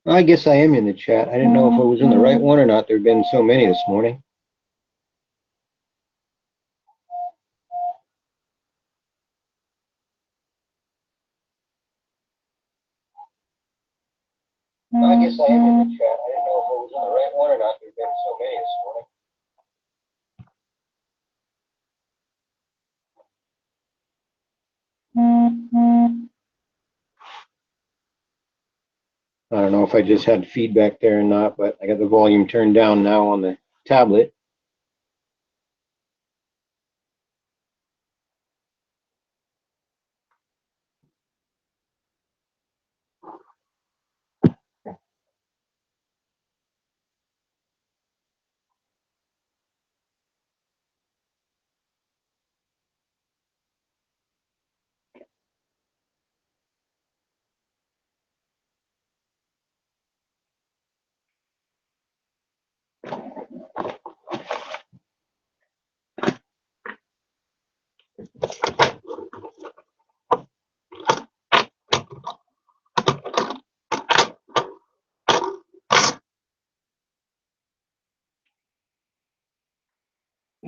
I guess I am in the chat. I didn't know if I was in the right one or not. There have been so many this morning. I guess I am in the chat. I didn't know if I was in the right one or not. There have been so many this morning. I don't know if I just had feedback there or not, but I got the volume turned down now on the tablet.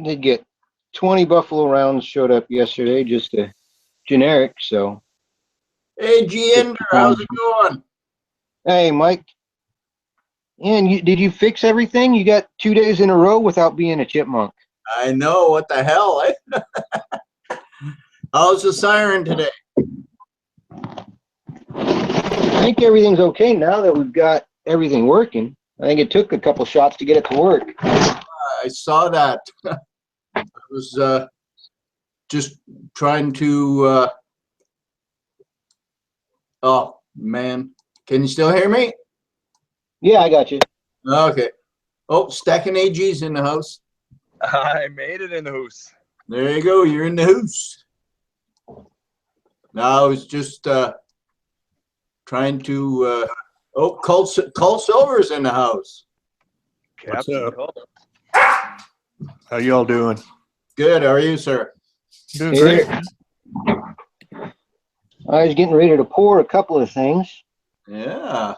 Did get 20 buffalo rounds showed up yesterday, just a generic. So, hey, Giander, how's it going? Hey, Mike. And did you fix everything? You got 2 days in a row without being a chipmunk. I know, what the hell, eh? How's the siren today? I think everything's okay now that we've got everything working. I think it took a couple shots to get it to work. I saw that. I was just trying to. Oh man, can you still hear me? Yeah, I got you. Okay. Oh, stacking AG's in the house. I made it in the house. There you go. You're in the house. Now I was just trying to. Oh, Cole Silver's in the house. Captain What's up? Cole. How y'all doing? Good. How are you, sir? Doing Hey great. there. I was getting ready to pour a couple of things. Yeah.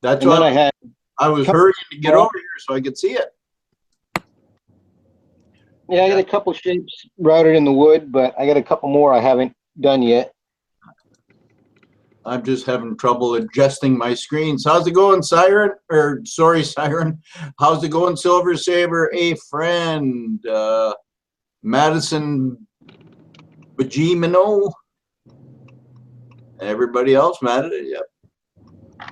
That's And then why I was hurrying to get over here so I could see it. Yeah, I got a couple shapes routed in the wood, but I got a couple more I haven't done yet. I'm just having trouble adjusting my screens. How's it going, Siren? Or sorry, Siren. How's it going, Silver Saber? A friend, Madison Bajimino. Everybody else mad at it? Yep.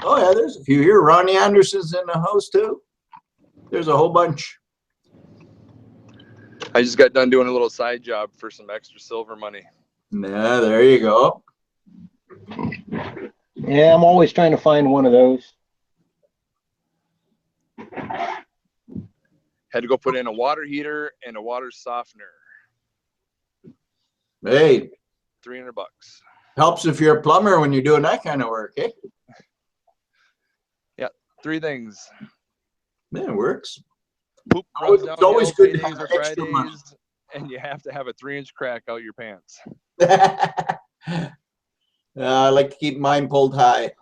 Oh yeah, there's a few here. Ronnie Anderson's in the house too. There's a whole bunch. I just got done doing a little side job for some extra silver money. Yeah, there you go. Yeah, I'm always trying to find one of those. Had to go put in a water heater and a water softener. Hey, $300. helps if you're a plumber when you're doing that kind of work, eh? Yeah, 3 things. Yeah, it works. Poop runs It's downhill, always good to paydays have or extra money. Fridays, and you have to have a 3-inch crack out your pants. I like to keep mine pulled high.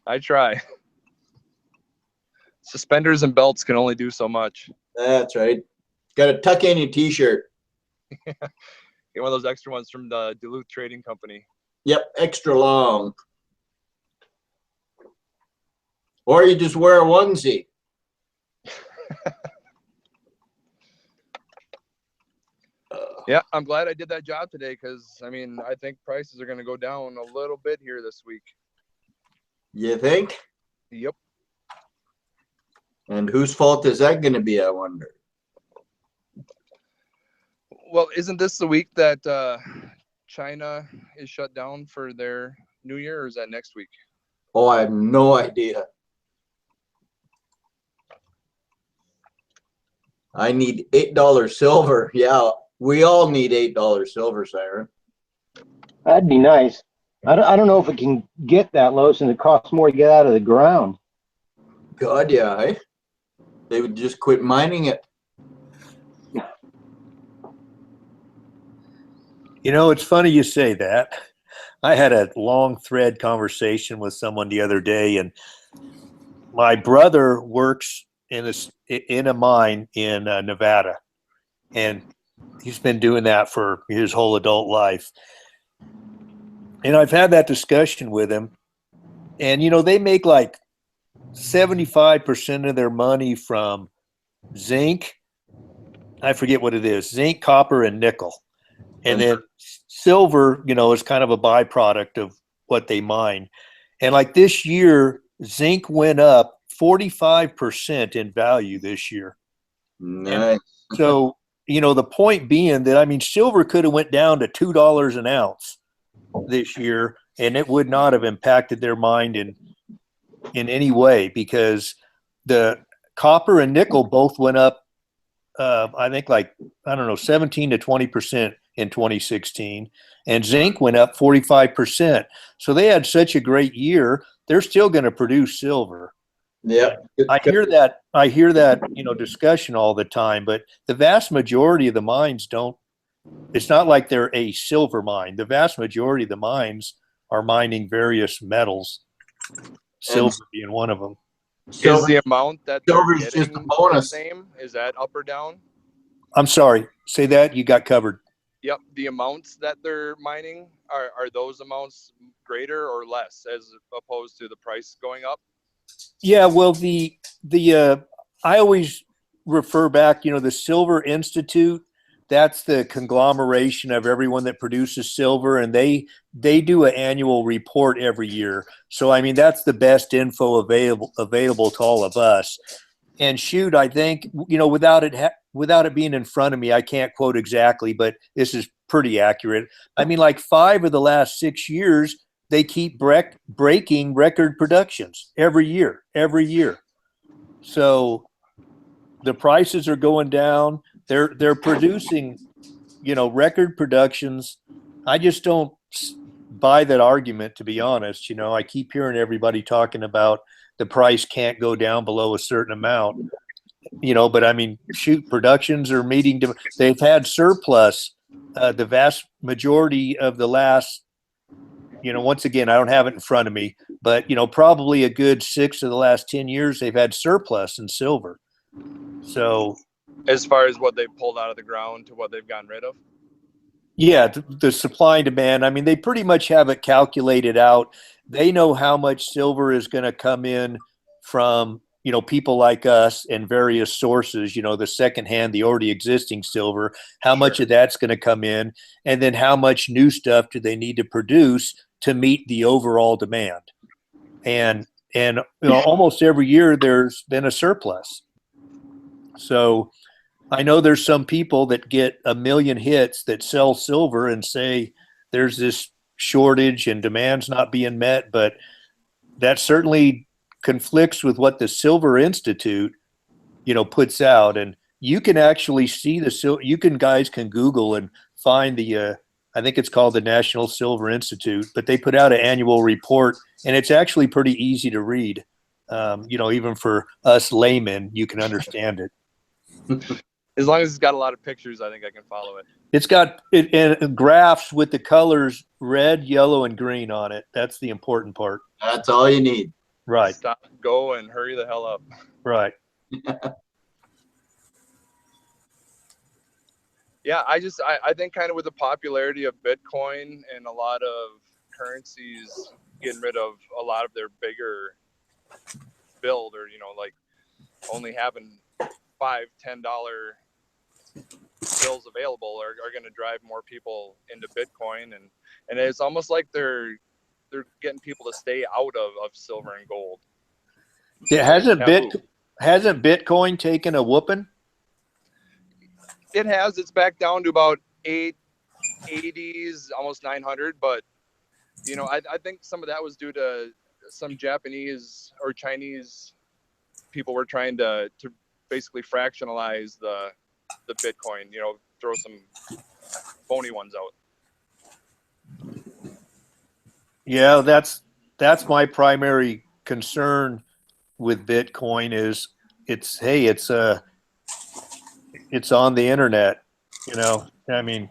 I try. Suspenders and belts can only do so much. That's right. Got to tuck in your t-shirt. Get one of those extra ones from the Duluth Trading Company. Yep, extra long. Or you just wear a onesie. Yeah, I'm glad I did that job today because, I mean, I think prices are going to go down a little bit here this week. You think? Yep. And whose fault is that going to be, I wonder? Well, isn't this the week that China is shut down for their New Year, or is that next week? Oh, I have no idea. I need $8 silver. Yeah, we all need $8 silver, Siren. That'd be nice. I don't know if it can get that low since it costs more to get out of the ground. God, yeah, eh? They would just quit mining it. You know, it's funny you say that. I had a long thread conversation with someone the other day, and my brother works in a mine in Nevada, and he's been doing that for his whole adult life. And I've had that discussion with him, and you know, they make like 75% of their money from zinc. I forget what it is: zinc, copper, and nickel. And then silver, you know, is kind of a byproduct of what they mine. And like this year, zinc went up 45% in value this year. Nice. So, you know, the point being that, I mean, silver could have went down to $2 an ounce this year, and it would not have impacted their mine in any way, because the copper and nickel both went up, I think like, I don't know, 17 to 20% in 2016, and zinc went up 45%. So they had such a great year. They're still going to produce silver. Yep. I hear that, you know, discussion all the time, but the vast majority of the mines don't. It's not like they're a silver mine. The vast majority of the mines are mining various metals, silver being one of them. Is Silver, the amount that they're silver's just getting a bonus. the same? Is that up or down? I'm sorry, say that, you got covered. Yep. The amounts that they're mining, are those amounts greater or less as opposed to the price going up? Yeah, well, the I always refer back, you know, the Silver Institute. That's the conglomeration of everyone that produces silver, and they do an annual report every year. So I mean, that's the best info available to all of us. And shoot, I think, you know, without it being in front of me, I can't quote exactly, but this is pretty accurate. I mean, like 5 of the last 6 years, they keep breaking record productions every year. So the prices are going down. They're producing, you know, record productions. I just don't buy that argument, to be honest. You know, I keep hearing everybody talking about the price can't go down below a certain amount, you know, but I mean, shoot, productions are meeting. They've had surplus the vast majority of the last, you know, once again, I don't have it in front of me, but, you know, probably a good 6 of the last 10 years, they've had surplus in silver. So As far as what they pulled out of the ground to what they've gotten rid of? yeah, the supply and demand, I mean, they pretty much have it calculated out. They know how much silver is going to come in from, you know, people like us and various sources, you know, the secondhand, the already existing silver, how much of that's going to come in, and then how much new stuff do they need to produce to meet the overall demand. And you know, almost every year there's been a surplus. So I know there's some people that get a million hits that sell silver and say there's this shortage and demand's not being met, but that certainly conflicts with what the Silver Institute, you know, puts out. And you can actually see guys can Google and find I think it's called the National Silver Institute, but they put out an annual report, and it's actually pretty easy to read. You know, even for us laymen, you can understand it. As long as it's got a lot of pictures, I think I can follow it. It's got and graphs with the colors red, yellow, and green on it. That's the important part. That's all you need. Right. Stop, go, and hurry the hell up. Right. Yeah, I think kind of with the popularity of Bitcoin and a lot of currencies getting rid of a lot of their bigger build, or like only having $5-10 bills available are going to drive more people into Bitcoin, and it's almost like they're getting people to stay out of silver and gold. Yeah, hasn't Bitcoin taken a whooping? It has. It's back down to about 880s, almost 900. But I think some of that was due to some Japanese or Chinese people were trying to basically fractionalize the Bitcoin. Throw some phony ones out. Yeah, that's my primary concern with Bitcoin is it's on the internet, I mean,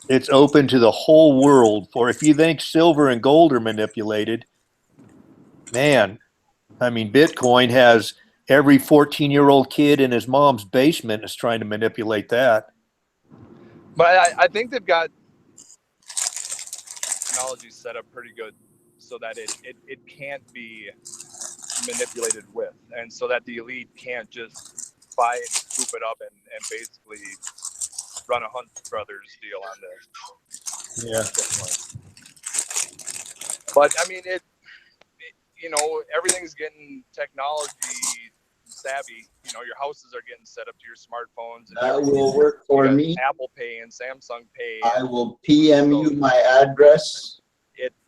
it's open to the whole world. For if you think silver and gold are manipulated, man, I mean, Bitcoin has every 14-year-old kid in his mom's basement is trying to manipulate that. But I think they've got technology set up pretty good so that it can't be manipulated with, and so that the elite can't just buy it, scoop it up, and basically run a Hunt Brothers deal on this. Yeah. Bitcoin. But I mean, everything's getting technology savvy. Your houses are getting set up to your smartphones, and That will work for me. Apple Pay and Samsung Pay. I will PM you my address,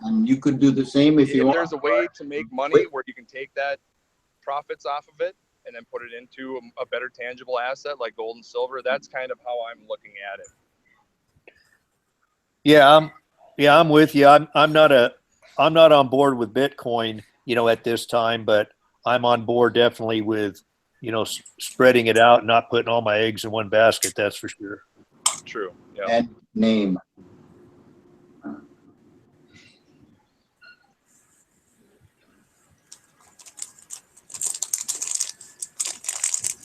and you could do the same if you want. If there's a way to make money where you can take that profits off of it and then put it into a better tangible asset like gold and silver, that's kind of how I'm looking at it. Yeah, I'm with you. I'm not on board with Bitcoin, at this time, but I'm on board definitely with, spreading it out and not putting all my eggs in one basket. That's for sure. True. Yeah. And name.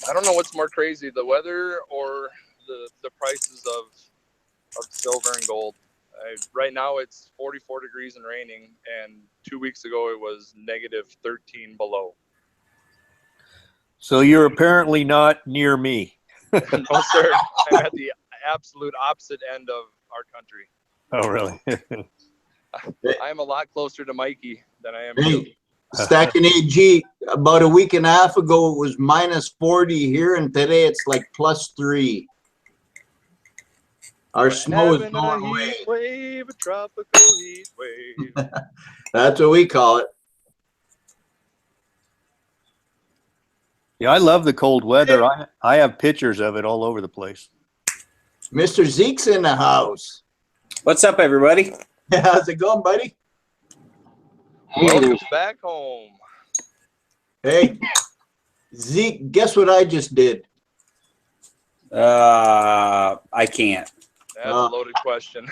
I don't know what's more crazy, the weather or the prices of silver and gold. Right now it's 44 degrees and raining, and 2 weeks ago it was -13 below. So you're apparently not near me. No, sir. I'm at the absolute opposite end of our country. Oh, really? I am a lot closer to Mikey than I am Hey, you. Stacking AG, about a week and a half ago, it was -40 here, and today it's like +3. Our snow is Having going a away. heat wave, a tropical heat wave. That's what we call it. Yeah, I love the cold weather. I have pictures of it all over the place. Mr. Zeke's in the house. What's up, everybody? How's it going, buddy? Welcome back home. Hey, Zeke, guess what I just did? I can't. That's a loaded question.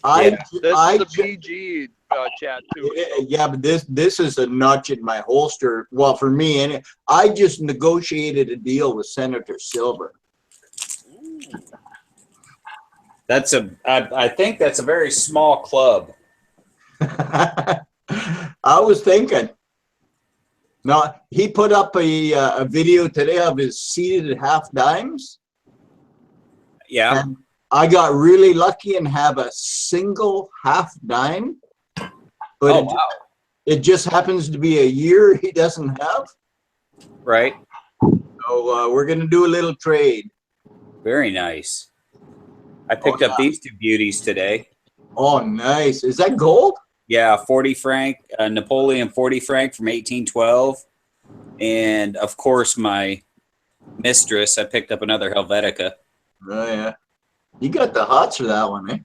I This I is a ju- PG chat too. So. Yeah, but this is a notch in my holster. Well, for me, and I just negotiated a deal with Senator Silver. I think that's a very small club. I was thinking. No, he put up a video today of his seated half dimes. Yeah. And I got really lucky and have a single half dime. But wow. it just happens to be a year he doesn't have. Right. So we're going to do a little trade. Very nice. I picked up these two beauties today. Oh, nice. Is that gold? Yeah, 40 franc, Napoleon 40 franc from 1812. And, of course, my mistress, I picked up another Helvetica. Oh, yeah. You got the hots for that one, eh?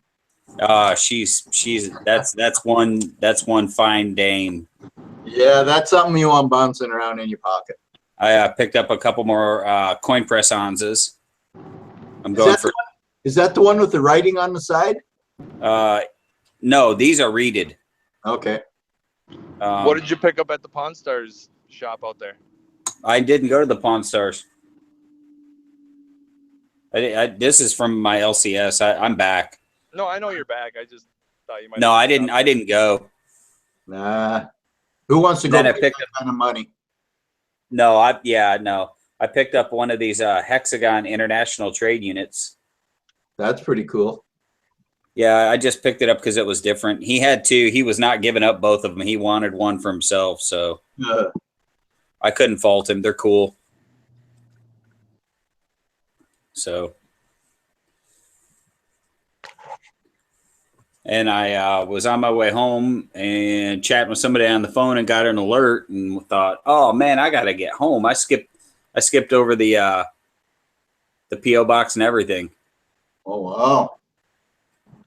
That's one fine dame. Yeah, that's something you want bouncing around in your pocket. I picked up a couple more coin press onzas. I'm going for. Is that the one with the writing on the side? No, these are reeded. Okay. What did you pick up at the Pawn Stars shop out there? I didn't go to the Pawn Stars. This is from my LCS. I'm back. No, I know you're back. I just thought you might. No, I didn't. I didn't go. Nah. Who wants to go Then I pay picked that kind of money? No, no. I picked up one of these Hexagon International Trade Units. That's pretty cool. Yeah, I just picked it up because it was different. He had two. He was not giving up both of them. He wanted one for himself, so I couldn't fault him. They're cool. So, and I was on my way home and chatting with somebody on the phone and got an alert and thought, "Oh man, I gotta get home." I skipped over the PO box and everything. Oh wow.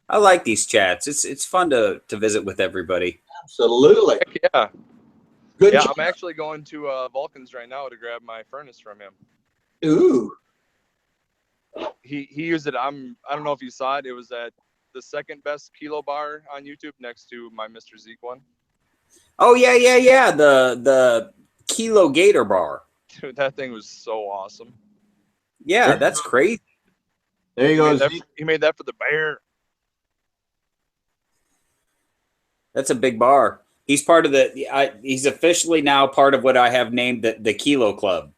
I like these chats. It's fun to visit with everybody. Absolutely. Heck yeah. Good Yeah, job. I'm actually going to Vulcan's right now to grab my furnace from him. Ooh. He used it. I don't know if you saw it. It was at the second best kilo bar on YouTube next to my Mr. Zeke one. Oh yeah. The Kilo Gator bar. Dude, that thing was so awesome. Yeah, that's crazy. There you go. He made that for the bear. That's a big bar. He's part of he's officially now part of what I have named the Kilo Club.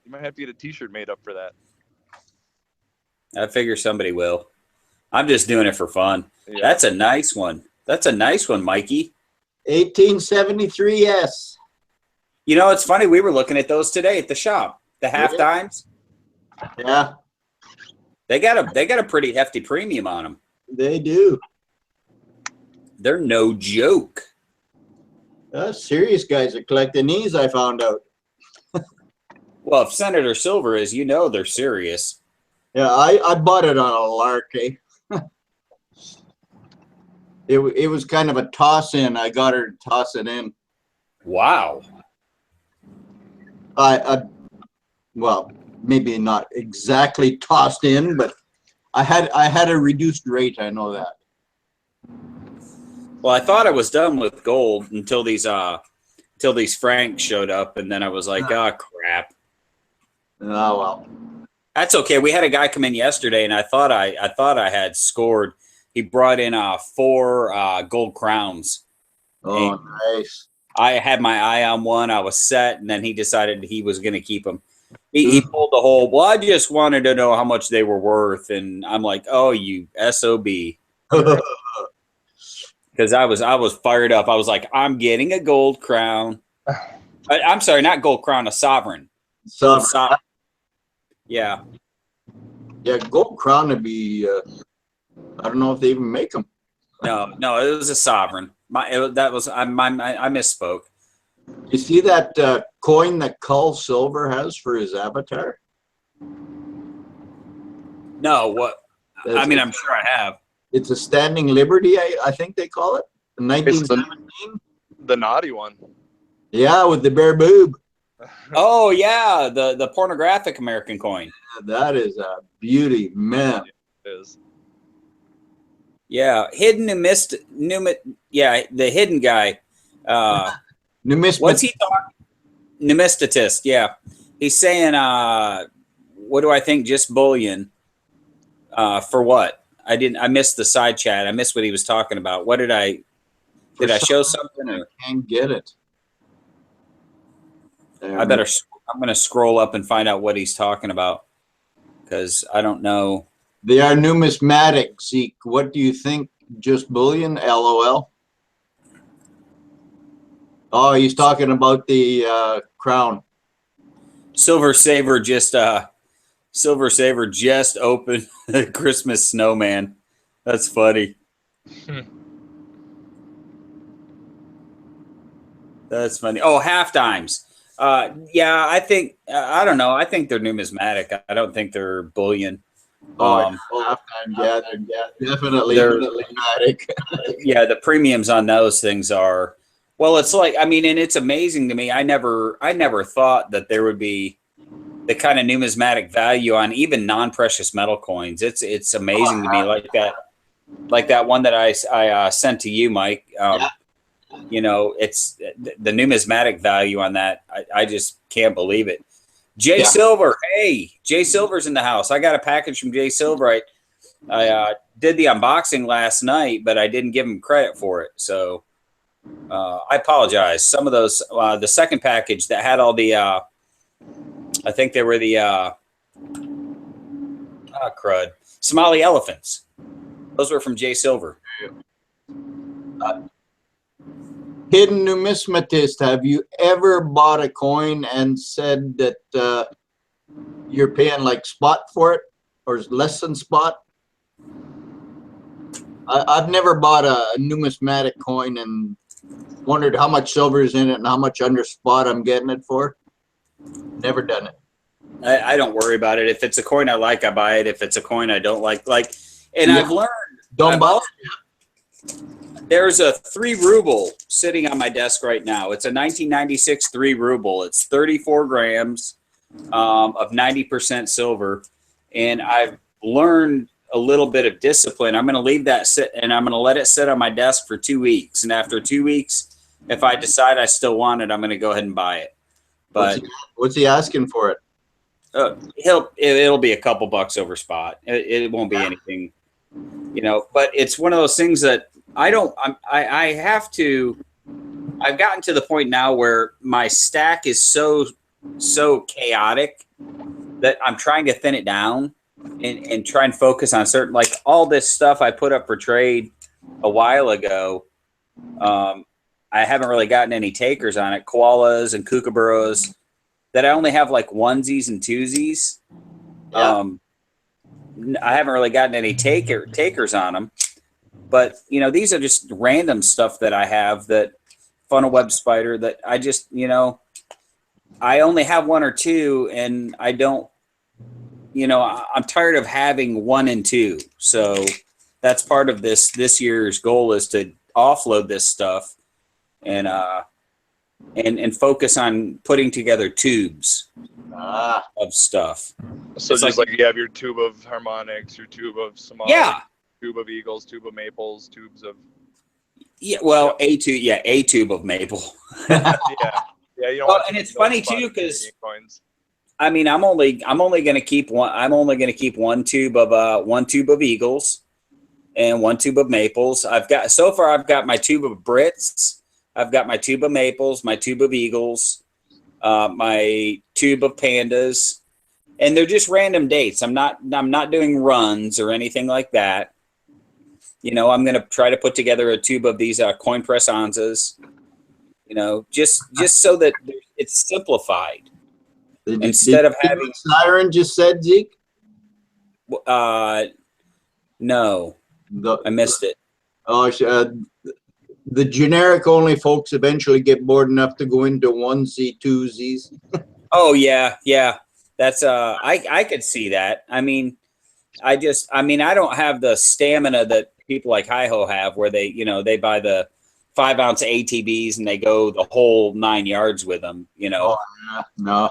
You might have to get a T-shirt made up for that. I figure somebody will. I'm just doing it for fun. Yeah. That's a nice one. That's a nice one, Mikey. 1873, yes. You know, it's funny. We were looking at those today at the shop. The half dimes. Yeah, They got a pretty hefty premium on them. they do. They're no joke. Serious guys are collecting these, I found out. Well, if Senator Silver is, you know they're serious. Yeah, I bought it on a lark, eh? It was kind of a toss in. I got her to toss it in. Wow. Well, maybe not exactly tossed in, but I had a reduced rate. I know that. Well, I thought I was done with gold until these Franks showed up, and then I was like, oh crap. Oh well. That's okay. We had a guy come in yesterday, and I thought I had scored. He brought in 4 gold crowns. Oh, And nice. I had my eye on one. I was set, and then he decided he was going to keep them. He pulled the whole. Well, I just wanted to know how much they were worth, and I'm like, oh, you SOB. Because I was fired up. I was like, I'm getting a gold crown. I'm sorry, not gold crown, a sovereign. So Yeah. yeah, gold crown would be. I don't know if they even make them. No, it was a sovereign. I misspoke. You see that coin that Cull Silver has for his avatar? No, what? I mean, I'm sure I have. It's a standing liberty, I think they call it. 1917. The naughty one. Yeah, with the bare boob. Oh yeah, the pornographic American coin. That is a beauty, man. It is. Yeah, hidden yeah, the hidden guy. What's he talking? Numismatist, yeah. He's saying, what do I think? Just bullion. For what? I missed the side chat. I missed what he was talking about. What did I show something? Or? Can't get it. I'm going to scroll up and find out what he's talking about because I don't know. They are numismatic, Zeke. What do you think? Just bullion? LOL. Oh, he's talking about the crown. Silver Saver just opened a Christmas snowman. That's funny. That's funny. Oh, half dimes. Yeah, I think I don't know. I think they're numismatic. I don't think they're bullion. Yeah, definitely numismatic. Yeah, the premiums on those things are. Well, it's like and it's amazing to me. I never thought that there would be the kind of numismatic value on even non-precious metal coins. It's amazing to me, like that one that I sent to you, Mike. You know, it's the numismatic value on that. I just can't believe it. Jay Yeah. Silver. Hey, Jay Silver's in the house. I got a package from Jay Silver. I did the unboxing last night, but I didn't give him credit for it. So I apologize. Some of those, the second package that had all the, I think they were the, crud, Somali elephants. Those were from Jay Silver. Hidden numismatist, have you ever bought a coin and said that you're paying like spot for it or less than spot? I've never bought a numismatic coin and wondered how much silver is in it and how much under spot I'm getting it for. Never done it. I don't worry about it. If it's a coin I like, I buy it. If it's a coin I don't like, and Yeah. I've learned. Don't buy it. There's a 3 ruble sitting on my desk right now. It's a 1996 3 ruble. It's 34 grams of 90% silver. And I've learned a little bit of discipline. I'm going to leave that sit and I'm going to let it sit on my desk for 2 weeks. And after 2 weeks, if I decide I still want it, I'm going to go ahead and buy it. But what's he asking for it? it'll be a couple bucks over spot. It won't be anything, but it's one of those things that I've gotten to the point now where my stack is so chaotic that I'm trying to thin it down and try and focus on certain, like all this stuff I put up for trade a while ago. I haven't really gotten any takers on it, koalas and kookaburras, that I only have like onesies and twosies. Yeah. I haven't really gotten any takers on them, but these are just random stuff that I have, that funnel web spider, that I just, I only have 1 or 2, and I don't, I'm tired of having 1 and 2. So that's part of this year's goal, is to offload this stuff and focus on putting together tubes of stuff. So It's just like- like you have your tube of harmonics, your tube of Somali, Yeah. tube of eagles, tube of maples, tubes of Yeah. Well, a tube of maple. yeah. You don't Well, want and to it's know funny spotted too, 'cause Canadian coins. I mean, I'm only going to keep one. I'm only going to keep one tube of eagles and 1 tube of maples. I've got my tube of Brits. I've got my tube of maples, my tube of eagles, my tube of pandas, and they're just random dates. I'm not doing runs or anything like that. I'm going to try to put together a tube of these coin press onzas. Just so that it's simplified. Instead of having what Siren just said, Zeke? no, I missed it. Oh, the generic only folks eventually get bored enough to go into onesie, twosies. Oh yeah. That's I could see that. I mean, I don't have the stamina that people like Hi-Ho have, where they buy the 5-ounce ATBs and they go the whole 9 yards with them. Oh, yeah. No.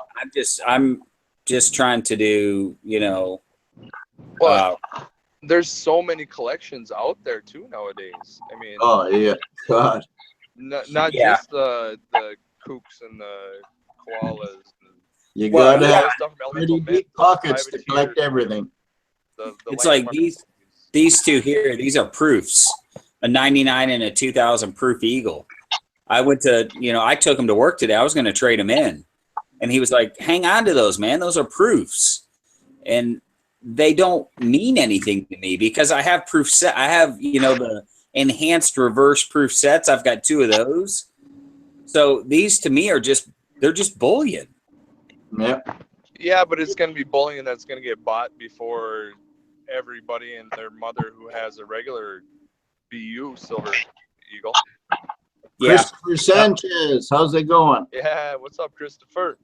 I'm just trying to do, Well, there's so many collections out there too nowadays. I mean, Oh, yeah. God. not Yeah. just the kooks and the koalas. You Well, gotta yeah. have Stuff from pretty Elemental deep Mint, pockets to privateers, collect everything. the It's landmark like these two here. These are proofs. A 99 and a 2000 proof eagle. I went to, I took him to work today. I was going to trade him in. And he was like, hang on to those, man. Those are proofs. And they don't mean anything to me, because I have proof set. I have, the enhanced reverse proof sets. I've got 2 of those. So these to me they're just bullion. Yep. Yeah, but it's going to be bullion that's going to get bought before everybody and their mother who has a regular BU silver eagle. Yeah. Christopher Sanchez, how's it going? Yeah, what's up, Christopher?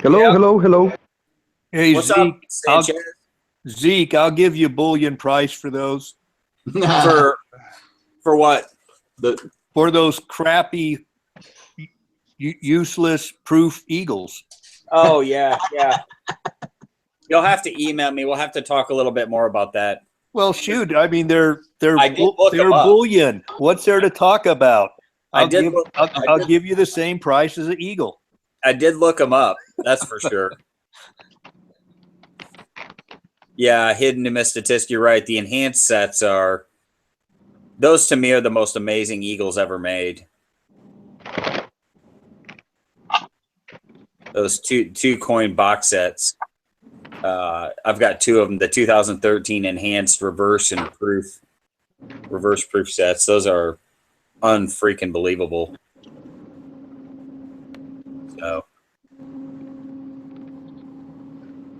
Hello, Yeah. hello. Hey, What's Zeke, up, Sanchez? I'll give you a bullion price for those. For what? For those crappy, useless proof eagles. Oh yeah. You'll have to email me. We'll have to talk a little bit more about that. Well, shoot. I mean, they're I did look them up. bullion. What's there to talk about? I I'll did give you the same price as an eagle. I did look them up. That's for sure. Yeah, hidden numismatist, you're right. The enhanced sets are, those to me are the most amazing eagles ever made. Those two coin box sets. I've got two of them, the 2013 enhanced reverse proof sets. Those are unfreaking believable. So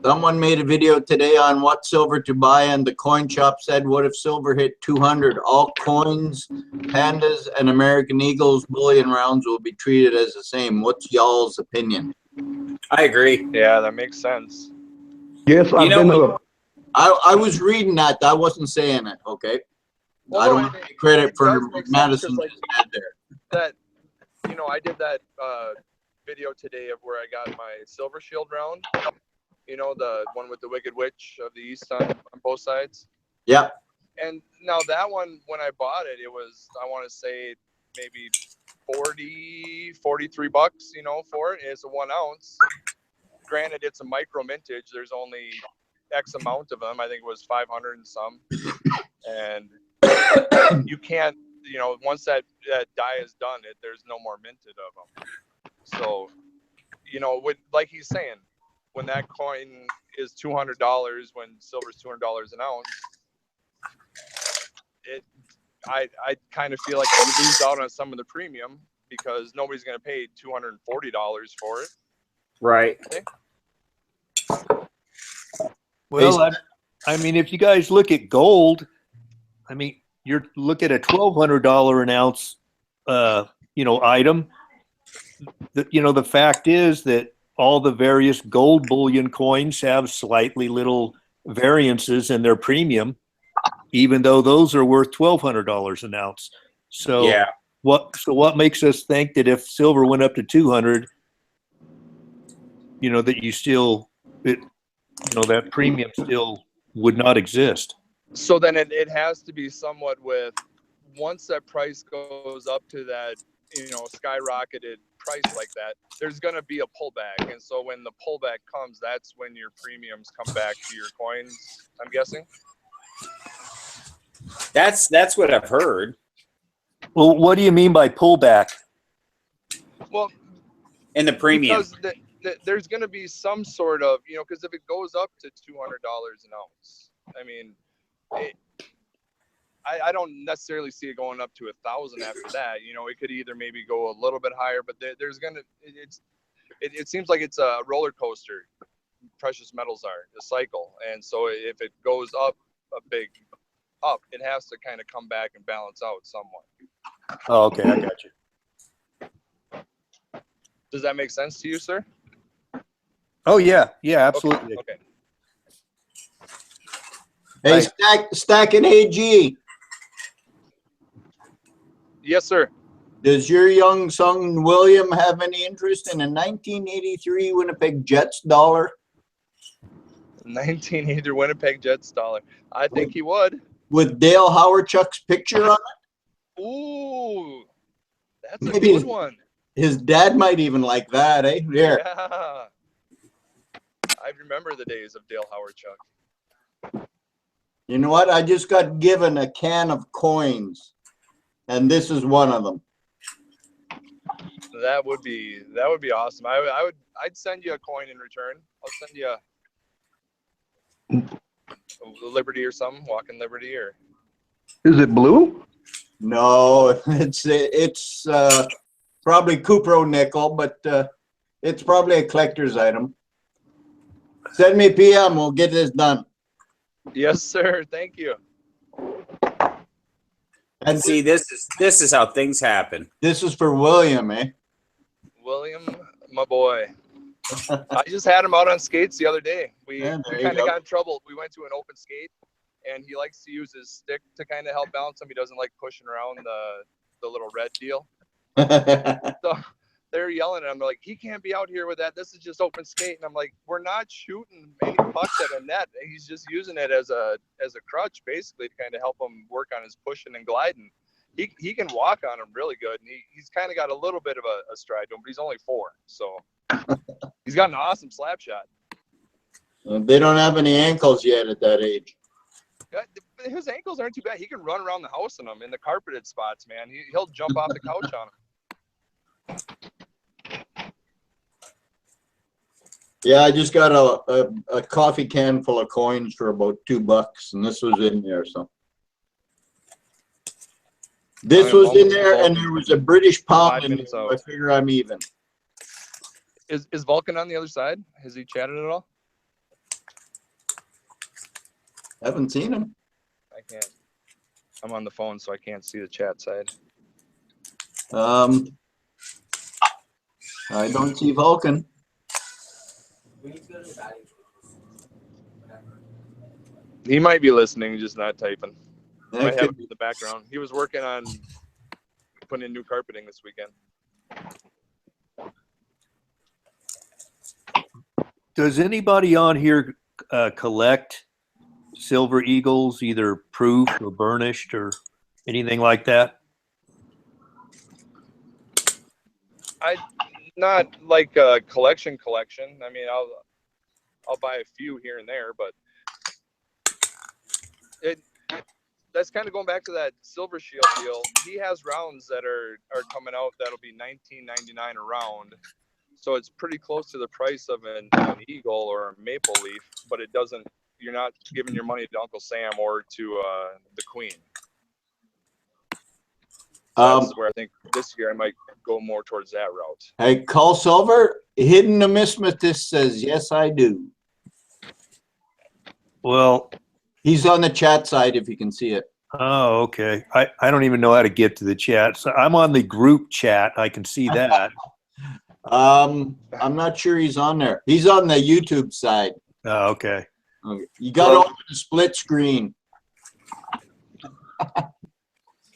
Someone made a video today on what silver to buy, and the coin shop said, what if silver hit 200? All coins, pandas, and American Eagles bullion rounds will be treated as the same. What's y'all's opinion? I agree. Yeah, that makes sense. Yes, I've been. I was reading that. I wasn't saying it, okay? Well, I don't want to take credit for does make sense, 'cause, Madison like, just had there. that, you know, I did that video today of where I got my silver shield round. You know, the one with the Wicked Witch of the East on both sides. Yeah. And now that one, when I bought it, it was, I want to say maybe 43 bucks, you know, for it. It's a 1 ounce. Granted, it's a micro mintage. There's only X amount of them. I think it was 500 and some. And you can't, you know, once that die is done, there's no more minted of them. So, you know, like he's saying, when that coin is $200, when silver's $200 an ounce, I kind of feel like you lose out on some of the premium because nobody's going to pay $240 for it. Right. Well, I mean, if you guys look at gold, I mean, you're look at a $1,200 an ounce, you know, item. The fact is that all the various gold bullion coins have slightly little variances in their premium, even though those are worth $1,200 an ounce. So yeah, what makes us think that if silver went up to 200, you know, that that premium still would not exist? So then it has to be somewhat with, once that price goes up to that, you know, skyrocketed price like that, there's going to be a pullback. And so when the pullback comes, that's when your premiums come back to your coins, I'm guessing. that's what I've heard. Well, what do you mean by pullback? Well, In the premium. because there's going to be some sort of, you know, because if it goes up to $200 an ounce, I mean, I don't necessarily see it going up to 1,000 after that. You know, it could either maybe go a little bit higher, but there's going to, it seems like it's a roller coaster. Precious metals are a cycle. And so if it goes up a big up, it has to kind of come back and balance out somewhat. Oh, okay, I got you. Does that make sense to you, sir? Oh yeah, absolutely. Okay. Hey, Stacking AG, Yes, sir. does your young son William have any interest in a 1983 Winnipeg Jets dollar? 1980 Winnipeg Jets dollar. I think he would. With Dale Howardchuck's picture on it? Ooh, that's a Maybe good one. His dad might even like that, eh? Here. Yeah. I remember the days of Dale Howardchuck. You know what? I just got given a can of coins, and this is one of them. That would be awesome. I'd send you a coin in return. I'll send you a Liberty or something, Walking Liberty or. Is it blue? No, it's probably Cupro nickel, but it's probably a collector's item. Send me PM. We'll get this done. Yes, sir. Thank you. And See, this is how things happen. this is for William, eh? William, my boy. I just had him out on skates the other day. We Yeah, there you kind of go. got in trouble. We went to an open skate, and he likes to use his stick to kind of help balance him. He doesn't like pushing around the little red deal. So they're yelling at him. They're like, he can't be out here with that. This is just open skate. And I'm like, we're not shooting any pucks at a net. He's just using it as a crutch, basically, to kind of help him work on his pushing and gliding. He can walk on him really good. And he's kind of got a little bit of a stride to him, but he's only 4. So he's got an awesome slap shot. They don't have any ankles yet at that age. His ankles aren't too bad. He can run around the house in them, in the carpeted spots, man. He'll jump off the couch on them. Yeah, I just got a coffee can full of coins for about $2, and this was in there. So this was in there, and there was a British pound in there. So I figure I'm even. Is Vulcan on the other side? Has he chatted at all? Haven't seen him. I can't. I'm on the phone, so I can't see the chat side. I don't see Vulcan. He might be listening, just not typing. That Might have could it in the background. He was working on putting in new carpeting this weekend. Does anybody on here collect Silver Eagles, either proof or burnished or anything like that? Not like a collection. I mean, I'll buy a few here and there, but that's kind of going back to that Silver Shield deal. He has rounds that are coming out that'll be $19.99 a round. So it's pretty close to the price of an eagle or a maple leaf, but it doesn't. You're not giving your money to Uncle Sam or to the Queen. That's where I think this year I might go more towards that route. Hey, Call Silver, Hidden Numismatist says, yes, I do. Well, he's on the chat side if you can see it. Oh, okay. I don't even know how to get to the chat. So I'm on the group chat. I can see that. I'm not sure he's on there. He's on the YouTube side. Oh, okay. Okay. You got to open the split screen.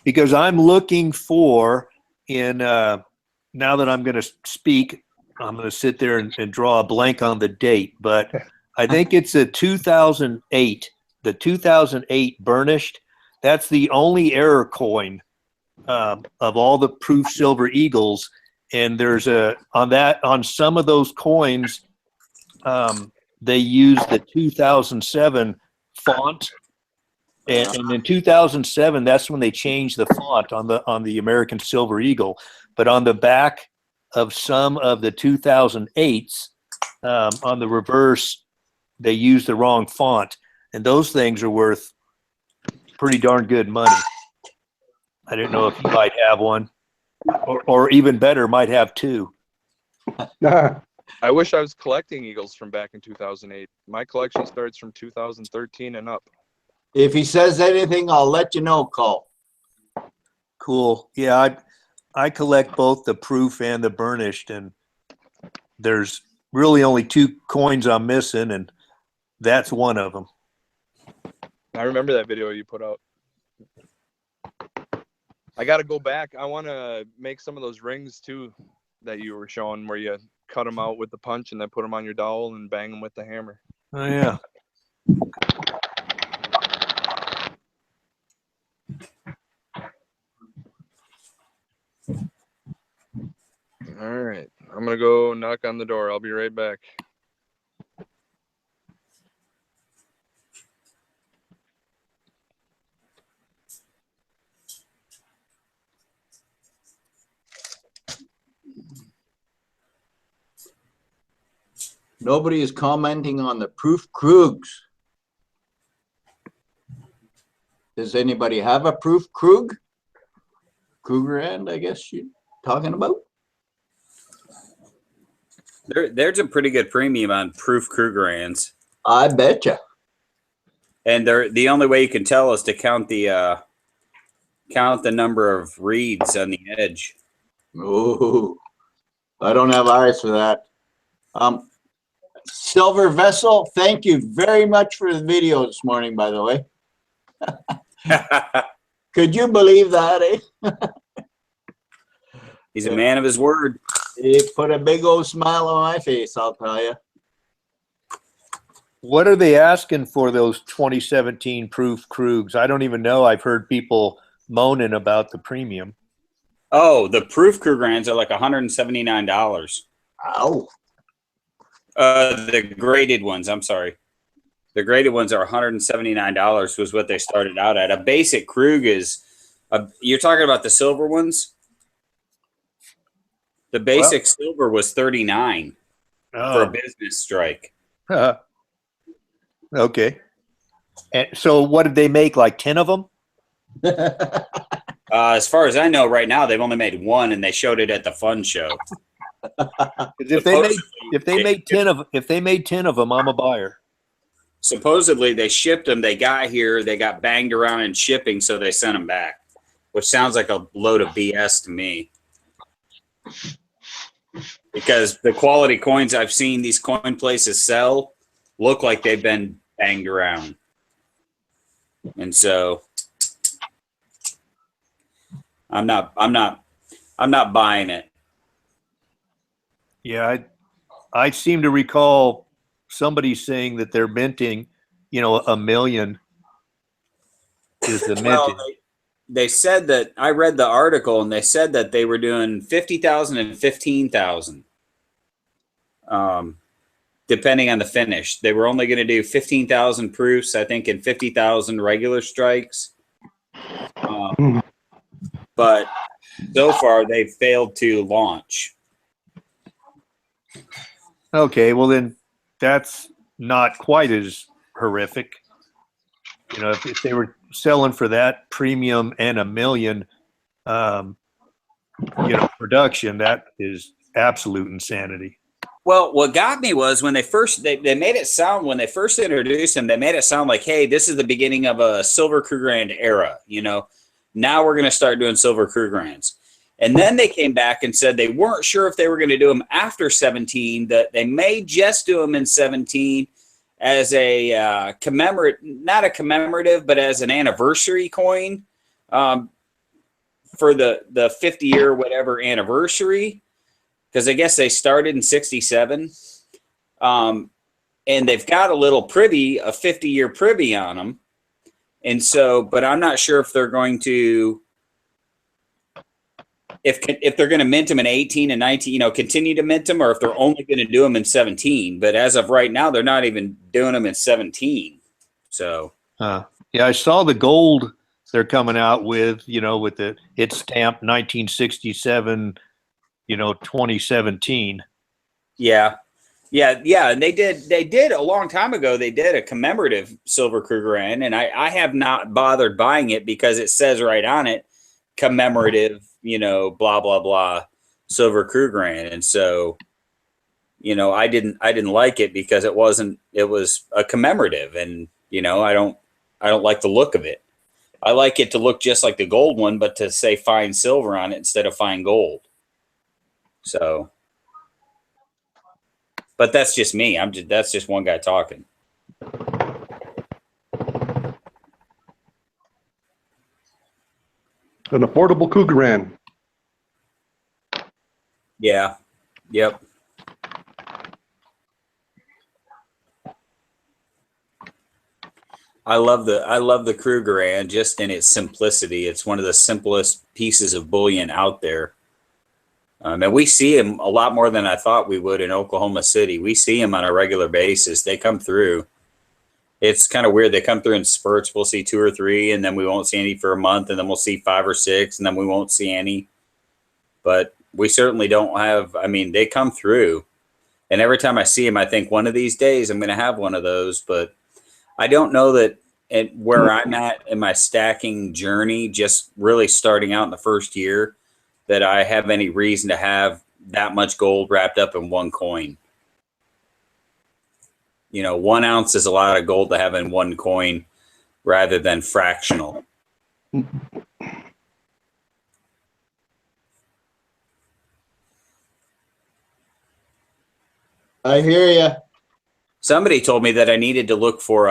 Because I'm looking for now that I'm going to speak, I'm going to sit there and draw a blank on the date, but I think it's a 2008, the 2008 burnished. That's the only error coin of all the proof Silver Eagles. And there's on some of those coins, they use the 2007 font. And in 2007, that's when they changed the font on the American Silver Eagle. But on the back of some of the 2008s, on the reverse, they used the wrong font. And those things are worth pretty darn good money. I didn't know if you might have one, or even better, might have two. I wish I was collecting Eagles from back in 2008. My collection starts from 2013 and up. If he says anything, I'll let you know, Cole. Cool. Yeah, I collect both the proof and the burnished, and there's really only two coins I'm missing, and that's one of them. I remember that video you put out. I got to go back. I want to make some of those rings too that you were showing, where you cut them out with the punch and then put them on your dowel and bang them with the hammer. Oh yeah. All right. I'm going to go knock on the door. I'll be right back. Nobody is commenting on the proof Krugs. Does anybody have a proof Krug? Krugerrand, I guess you're talking about? There's a pretty good premium on proof Krugerrands. I betcha. And the only way you can tell is to count the number of reeds on the edge. Oh, I don't have eyes for that. Silver Vessel, thank you very much for the video this morning, by the way. Could you believe that, eh? He's a man of his word. He put a big old smile on my face, I'll tell you. What are they asking for those 2017 proof Krugs? I don't even know. I've heard people moaning about the premium. Oh, the proof Krugerrands are like $179. Ow. The graded ones, I'm sorry. The graded ones are $179 was what they started out at. A basic Krug is, you're talking about the silver ones? The basic silver was $39 for a business strike. Okay. And so what did they make, like 10 of them? As far as I know, right now they've only made one, and they showed it at the fun show. If they made 10 of them, I'm a buyer. Supposedly they shipped them. They got here, they got banged around in shipping, so they sent them back, which sounds like a load of BS to me. Because the quality coins I've seen these coin places sell look like they've been banged around, and so I'm not buying it. Yeah, I seem to recall somebody saying that they're minting, $1 million is the minting. Well, they said that, I read the article, and they said that they were doing 50,000 and 15,000, depending on the finish. They were only going to do 15,000 proofs, I think, and 50,000 regular strikes. But so far, they've failed to launch. Okay, well then that's not quite as horrific. If they were selling for that premium and $1 million, production, that is absolute insanity. Well, what got me was when they made it sound, when they first introduced him, they made it sound like, hey, this is the beginning of a Silver Krugerrand era. Now we're going to start doing Silver Krugerrands. And then they came back and said they weren't sure if they were going to do them after 17, that they may just do them in 17 as a not a commemorative, but as an anniversary coin for the 50-year whatever anniversary, because I guess they started in 67. And they've got a little privy, a 50-year privy on them. And so, but I'm not sure if they're going to, if they're going to mint them in 18 and 19, continue to mint them, or if they're only going to do them in 17. But as of right now, they're not even doing them in 17. So, yeah, I saw the gold they're coming out with, with it's stamped 1967, 2017. Yeah. And they did a long time ago. They did a commemorative Silver Krugerrand, and I have not bothered buying it because it says right on it, commemorative, blah blah blah, Silver Krugerrand, and so, I didn't like it because it was a commemorative, and I don't like the look of it. I like it to look just like the gold one, but to say fine silver on it instead of fine gold. So. But that's just me. That's just one guy talking. An affordable Krugerrand. Yeah. Yep. I love the Krugerrand just in its simplicity. It's one of the simplest pieces of bullion out there. And we see them a lot more than I thought we would in Oklahoma City. We see them on a regular basis. They come through. It's kind of weird. They come through in spurts. We'll see 2 or 3, and then we won't see any for a month, and then we'll see 5 or 6, and then we won't see any. But we certainly don't have, they come through. And every time I see them, I think one of these days I'm going to have one of those. But I don't know that where I'm at in my stacking journey, just really starting out in the first year, that I have any reason to have that much gold wrapped up in one coin. 1 ounce is a lot of gold to have in one coin rather than fractional. I hear you. Somebody told me that I needed to look for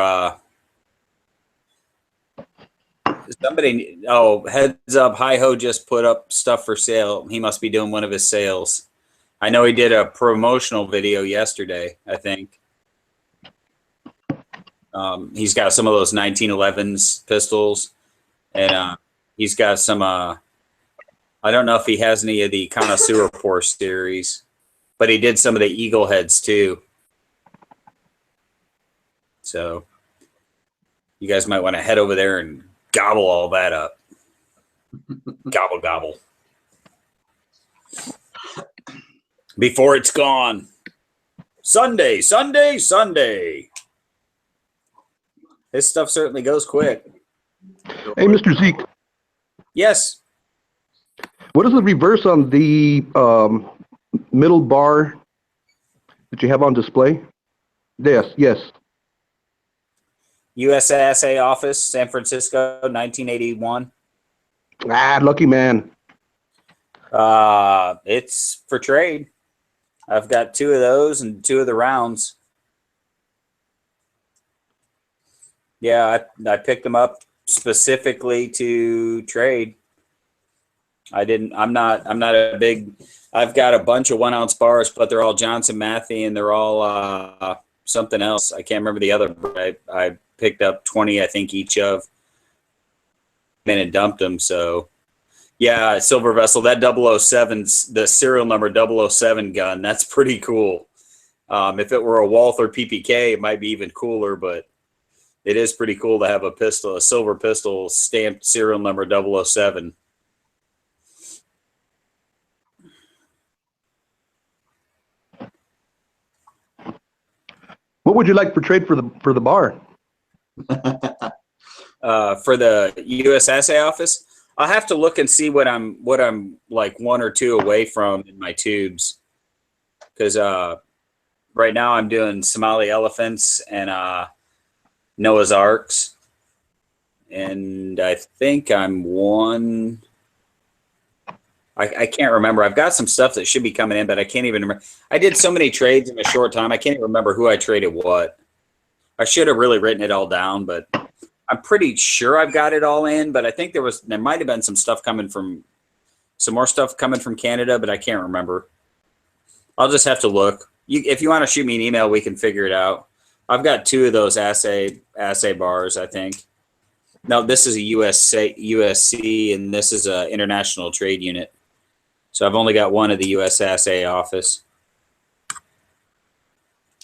heads up, Hi-Ho just put up stuff for sale. He must be doing one of his sales. I know he did a promotional video yesterday, I think. He's got some of those 1911s pistols, and he's got some, I don't know if he has any of the Connoisseur Force series, but he did some of the Eagle heads too. So you guys might want to head over there and gobble all that up. Gobble, gobble. Before it's gone. Sunday, Sunday, Sunday. This stuff certainly goes quick. Hey, Mr. Zeke, Yes. what is the reverse on the middle bar that you have on display? Yes, yes. USASA office, San Francisco, 1981. Ah, lucky man. It's for trade. I've got 2 of those and 2 of the rounds. Yeah, I picked them up specifically to trade. I'm not a big, I've got a bunch of 1 ounce bars, but they're all Johnson Matthey and they're all something else. I can't remember the other. I picked up 20, I think, each of, and dumped them. So yeah, Silver Vessel, that 007's the serial number 007 gun. That's pretty cool. If it were a Walther PPK, it might be even cooler, but it is pretty cool to have a pistol, a silver pistol stamped serial number 007. What would you like for trade for the bar? For the USASA office, I'll have to look and see what I'm like 1 or 2 away from in my tubes, because right now I'm doing Somali elephants and Noah's Arks, and I think I'm 1. I can't remember. I've got some stuff that should be coming in, but I can't even remember. I did so many trades in a short time. I can't even remember who I traded what. I should have really written it all down, but I'm pretty sure I've got it all in. But I think there might have been some more stuff coming from Canada, but I can't remember. I'll just have to look. If you want to shoot me an email, we can figure it out. I've got 2 of those assay bars, I think. No, this is a USC, and this is a international trade unit. So I've only got 1 of the USASA office.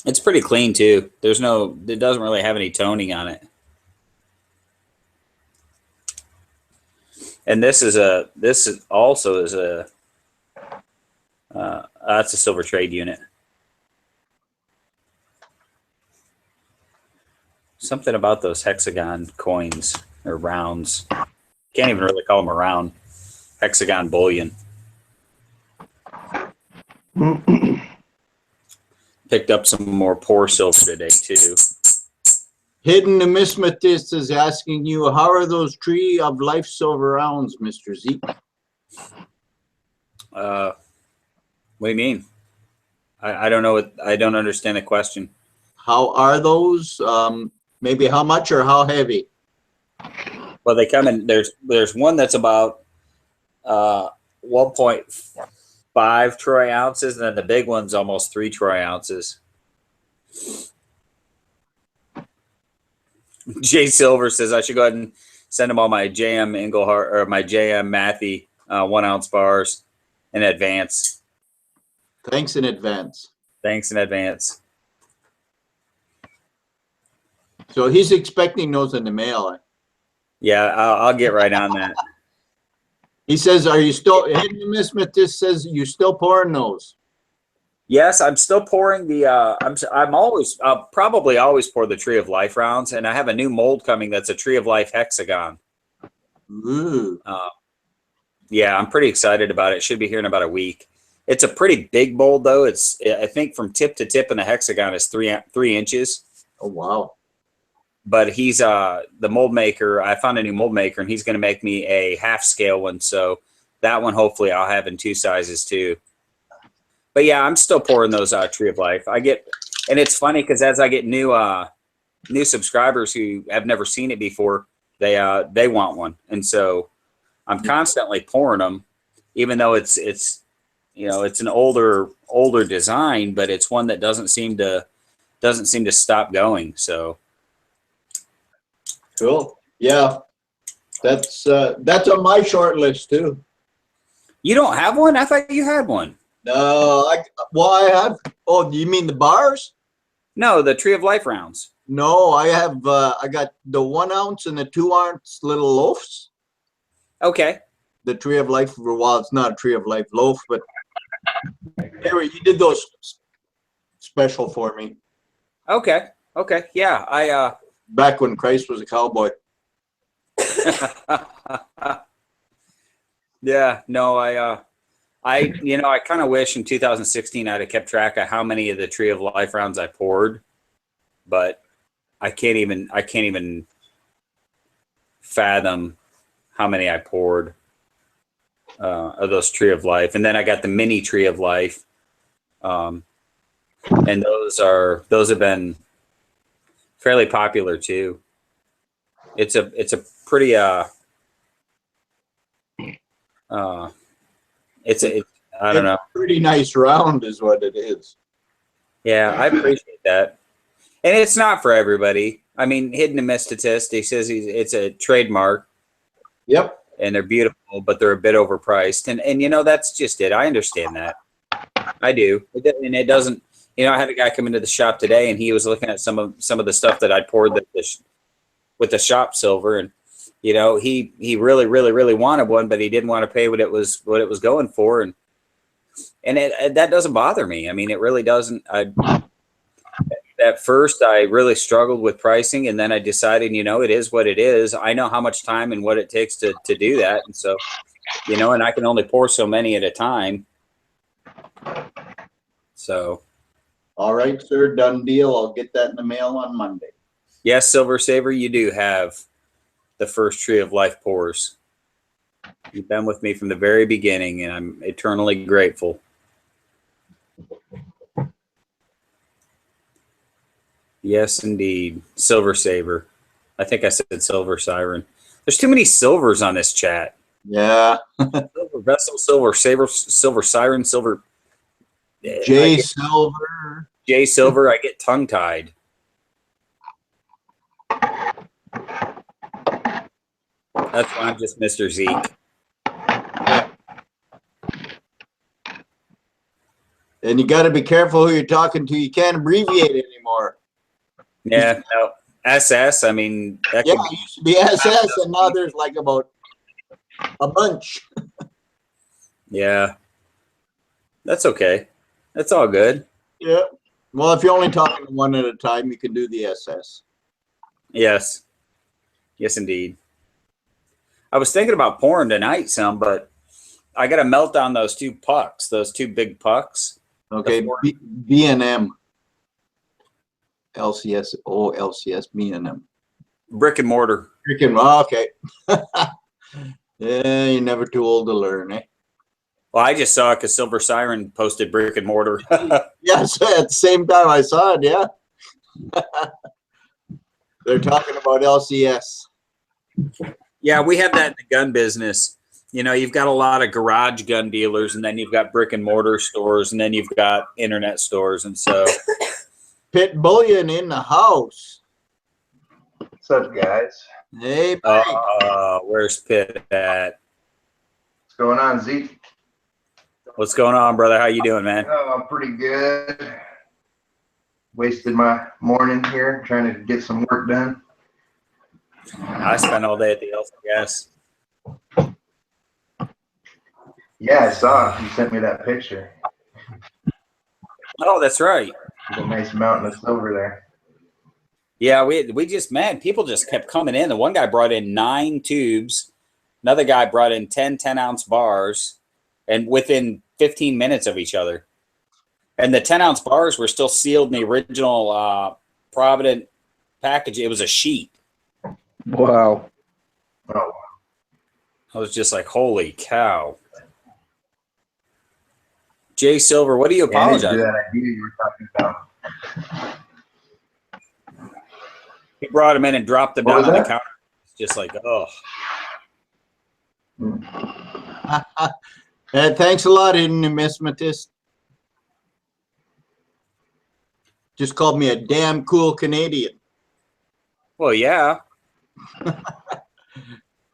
It's pretty clean too. It doesn't really have any toning on it. And this is also that's a silver trade unit. Something about those hexagon coins or rounds. Can't even really call them a round. Hexagon bullion. Picked up some more poor silver today too. Hidden Numismatist is asking you, how are those Tree of Life silver rounds, Mr. Zeke? What do you mean? I don't know. I don't understand the question. How are those? Maybe how much or how heavy? Well, they come in. There's one that's about 1.5 troy ounces, and then the big one's almost 3 troy ounces. Jay Silver says I should go ahead and send him all my JM Engelhart or my JM Matthey 1 ounce bars in advance. Thanks in advance. Thanks in advance. So he's expecting those in the mail. Yeah, I'll get right on that. He says, are you still, Hidden Numismatist says, you still pouring those? Yes, I'm still pouring the. I'll probably always pour the Tree of Life rounds, and I have a new mold coming that's a Tree of Life hexagon. Ooh. Yeah, I'm pretty excited about it. Should be here in about a week. It's a pretty big mold though. I think from tip to tip in the hexagon is 3 inches. Oh wow. But he's the mold maker. I found a new mold maker, and he's going to make me a half scale one. So that one hopefully I'll have in 2 sizes too. But yeah, I'm still pouring those Tree of Life. And it's funny because as I get new subscribers who have never seen it before, they want one, and so I'm constantly pouring them, even though it's an older design, but it's one that doesn't seem to stop going. So cool. Yeah, that's on my short list too. You don't have one? I thought you had one. No, I have. Oh, you mean the bars? No, the Tree of Life rounds. No, I have, I got the 1 ounce and the 2 ounce little loaves. Okay. The Tree of Life, well, it's not a Tree of Life loaf, but anyway, you did those special for me. Okay. Okay. Yeah. Back when Christ was a cowboy. Yeah. No, I kind of wish in 2016 I'd have kept track of how many of the Tree of Life rounds I poured, but I can't even fathom how many I poured of those Tree of Life. And then I got the mini Tree of Life. And those have been fairly popular too. It's a pretty it's I don't know. Pretty nice round is what it is. Yeah, I appreciate that. And it's not for everybody. I mean, Hidden Mystitist, he says it's a trademark. Yep. And they're beautiful, but they're a bit overpriced. And you know, that's just it. I understand that. I do. And it doesn't, you know, I had a guy come into the shop today and he was looking at some of the stuff that I poured with the shop silver, and you know, he really, really, really wanted one, but he didn't want to pay what it was going for, and that doesn't bother me. I mean, it really doesn't. At first, I really struggled with pricing, and then I decided, you know, it is what it is. I know how much time and what it takes to do that, and so, you know, and I can only pour so many at a time. So, all right, sir, done deal. I'll get that in the mail on Monday. Yes, Silver Saver, you do have the first Tree of Life pours. You've been with me from the very beginning, and I'm eternally grateful. Yes, indeed. Silver Saver. I think I said Silver Siren. There's too many silvers on this chat. Yeah. Silver Vessel, Silver Saver, Silver Siren, Silver... Silver. J Silver, I get tongue-tied. That's why I'm just Mr. Zeke. And you got to be careful who you're talking to. You can't abbreviate it anymore. Yeah, no. SS, I mean... It used to be SS, and now there's like about a bunch. Yeah. That's okay. That's all good. Yeah. Well, if you're only talking one at a time, you can do the SS. Yes. Yes, indeed. I was thinking about pouring tonight some, but I got to melt down those two pucks, those two big pucks. Okay, B&M. LCS, LCS, B&M. Brick and mortar. Okay. Yeah, you're never too old to learn, eh? Well, I just saw it because Silver Siren posted brick and mortar. Yes, at the same time I saw it, yeah. They're talking about LCS. Yeah, we have that in the gun business. You know, you've got a lot of garage gun dealers, and then you've got brick and mortar stores, and then you've got internet stores. And so Pit Bullion in the house. What's up, guys? Hey, where's Pitt at? What's going on, Zeke? What's going on, brother? How you doing, man? Oh, I'm pretty good. Wasted my morning here trying to get some work done. I spent all day at the LCS. Yeah, I saw. You sent me that picture. Oh, that's right. There's a nice mountain of silver there. Yeah, we just, man, people just kept coming in. The one guy brought in 9 tubes. Another guy brought in 10 10-ounce bars, and within 15 minutes of each other. And the 10-ounce bars were still sealed in the original Provident package. It was a sheet. Wow. Oh, I was just like, holy cow. Jay Silver, what do you yeah, I didn't apologize? do that idea you were talking about. He brought him in and dropped them What down was on the that? counter. It's just like, oh. thanks a lot, numismatist. Just called me a damn cool Canadian. Well, yeah.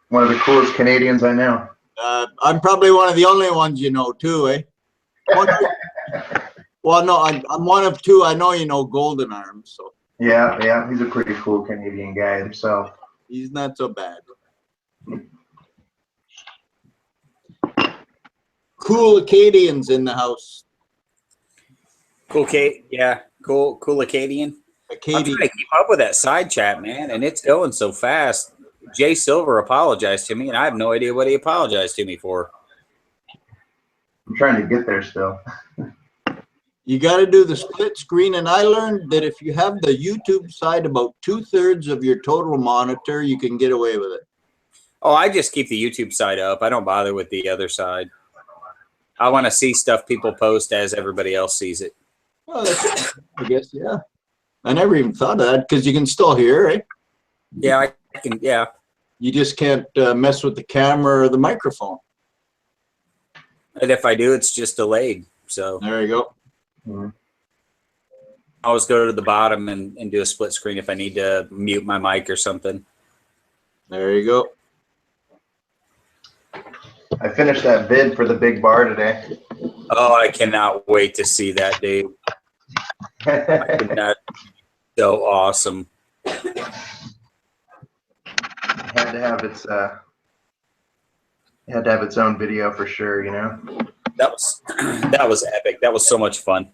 One of the coolest Canadians I know. I'm probably one of the only ones you know, too, eh? Well, no, I'm one of two. I know you know Golden Arms, so. Yeah, yeah, he's a pretty cool Canadian guy himself. He's not so bad. Cool Acadians in the house. Cool Kate, yeah, cool Acadian. I'm trying Acadian. to keep up with that side chat, man, and it's going so fast. Jay Silver apologized to me, and I have no idea what he apologized to me for. I'm trying to get there still. You got to do the split screen, and I learned that if you have the YouTube side about 2/3 of your total monitor, you can get away with it. Oh, I just keep the YouTube side up. I don't bother with the other side. I want to see stuff people post as everybody else sees it. Well, that's, I guess, yeah. I never even thought of that because you can still hear, right? Yeah, I can. Yeah, You just can't mess with the camera or the microphone. and if I do, it's just delayed. So There you go. Mhm. I always go to the bottom and do a split screen if I need to mute my mic or something. There you go. I finished that vid for the big bar today. Oh, I cannot wait to see that, dude. That's so awesome. Had to have its had to have its own video for sure, you know. That was epic. That was so much fun.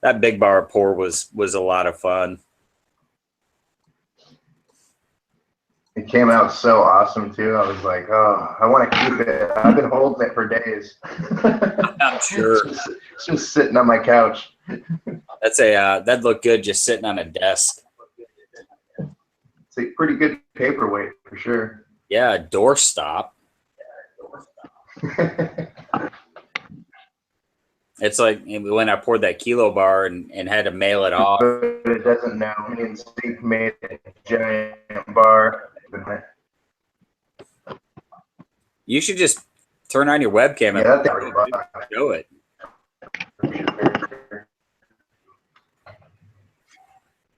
That big bar pour was a lot of fun. It came out so awesome too. I was like, oh, I want to keep it. I've been holding it for days. I'm sure. It's just sitting on my couch. That's a that'd look good just sitting on a desk. It's a pretty good paperweight for sure. Yeah, doorstop. It's like when I poured that kilo bar and had to mail it off. But it doesn't know. Me and Steve made a giant bar. You should just turn on your webcam Yeah, that thing was and show it.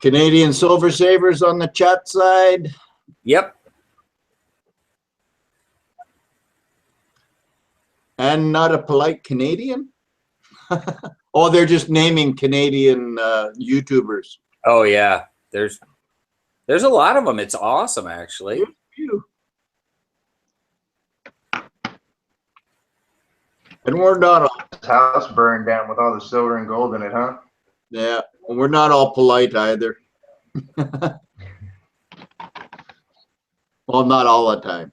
Canadian Silver Savers on the chat side. Yep. And not a polite Canadian? Oh, they're just naming Canadian YouTubers. Oh yeah. There's a lot of them. It's awesome, actually. Phew. And we're not all, This house burned down with all the silver and gold in it, huh? yeah, we're not all polite either. Well, not all the time.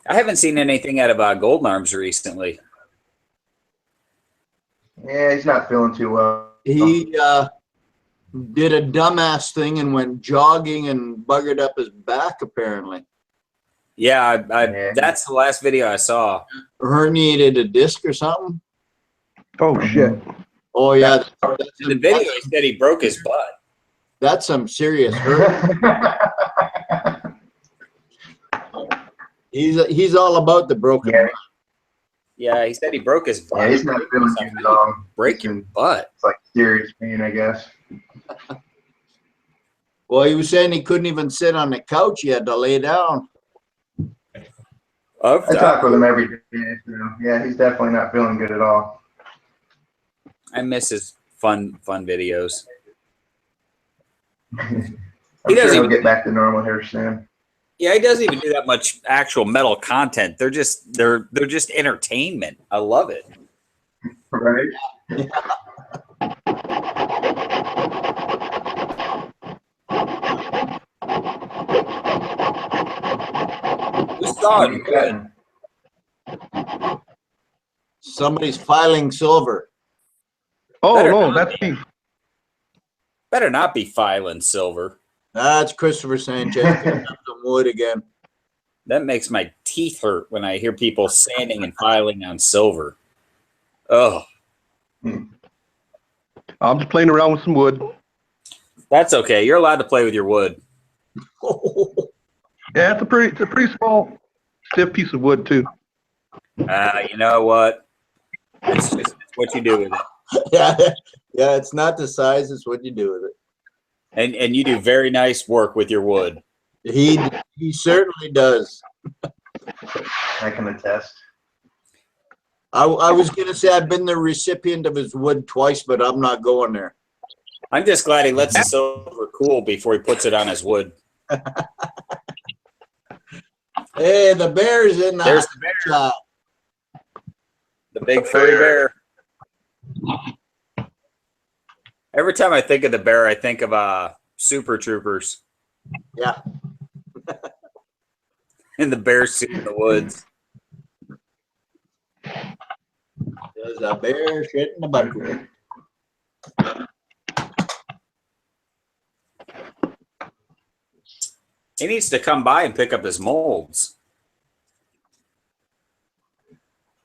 I haven't seen anything out of Golden Arms recently. Yeah, he's not feeling too well. He did a dumbass thing and went jogging and buggered up his back, apparently. Yeah, Yeah. that's the last video I saw. Herniated a disc or something. Oh, shit. Oh, yeah. In the video, he said he broke his butt. That's some serious hurt. He's all about the broken Yeah. butt. Yeah, he said he broke his butt. Yeah, he's not feeling good at all. Break your butt. It's like serious pain, I guess. Well, he was saying he couldn't even sit on the couch. He had to lay down. I talk with him every day. So yeah, he's definitely not feeling good at all. I miss his fun videos. I'm He doesn't sure he'll even- get back to normal here soon. Yeah, he doesn't even do that much actual metal content. They're just entertainment. I love it. Right? Who saw it? Cutting. Somebody's filing silver. Oh, Better no, not that's be. me. Better not be filing silver. That's Christopher Sanchez getting up some wood again. That makes my teeth hurt when I hear people sanding and filing on silver. Oh, I'm just playing around with some wood. that's okay. You're allowed to play with your wood. Yeah, it's a pretty small, stiff piece of wood, too. You know what? It's what you do with it. Yeah, it's not the size, it's what you do with it. And you do very nice work with your wood. He certainly does. I can attest. I was gonna say I've been the recipient of his wood twice, but I'm not going there. I'm just glad he lets the silver cool before he puts it on his wood. Hey, the bear's in the There's the bear. shot. The big furry bear. Every time I think of the bear, I think of Super Troopers. Yeah. And the bear suit in the woods. There's a bear shit in the bucket. He needs to come by and pick up his molds.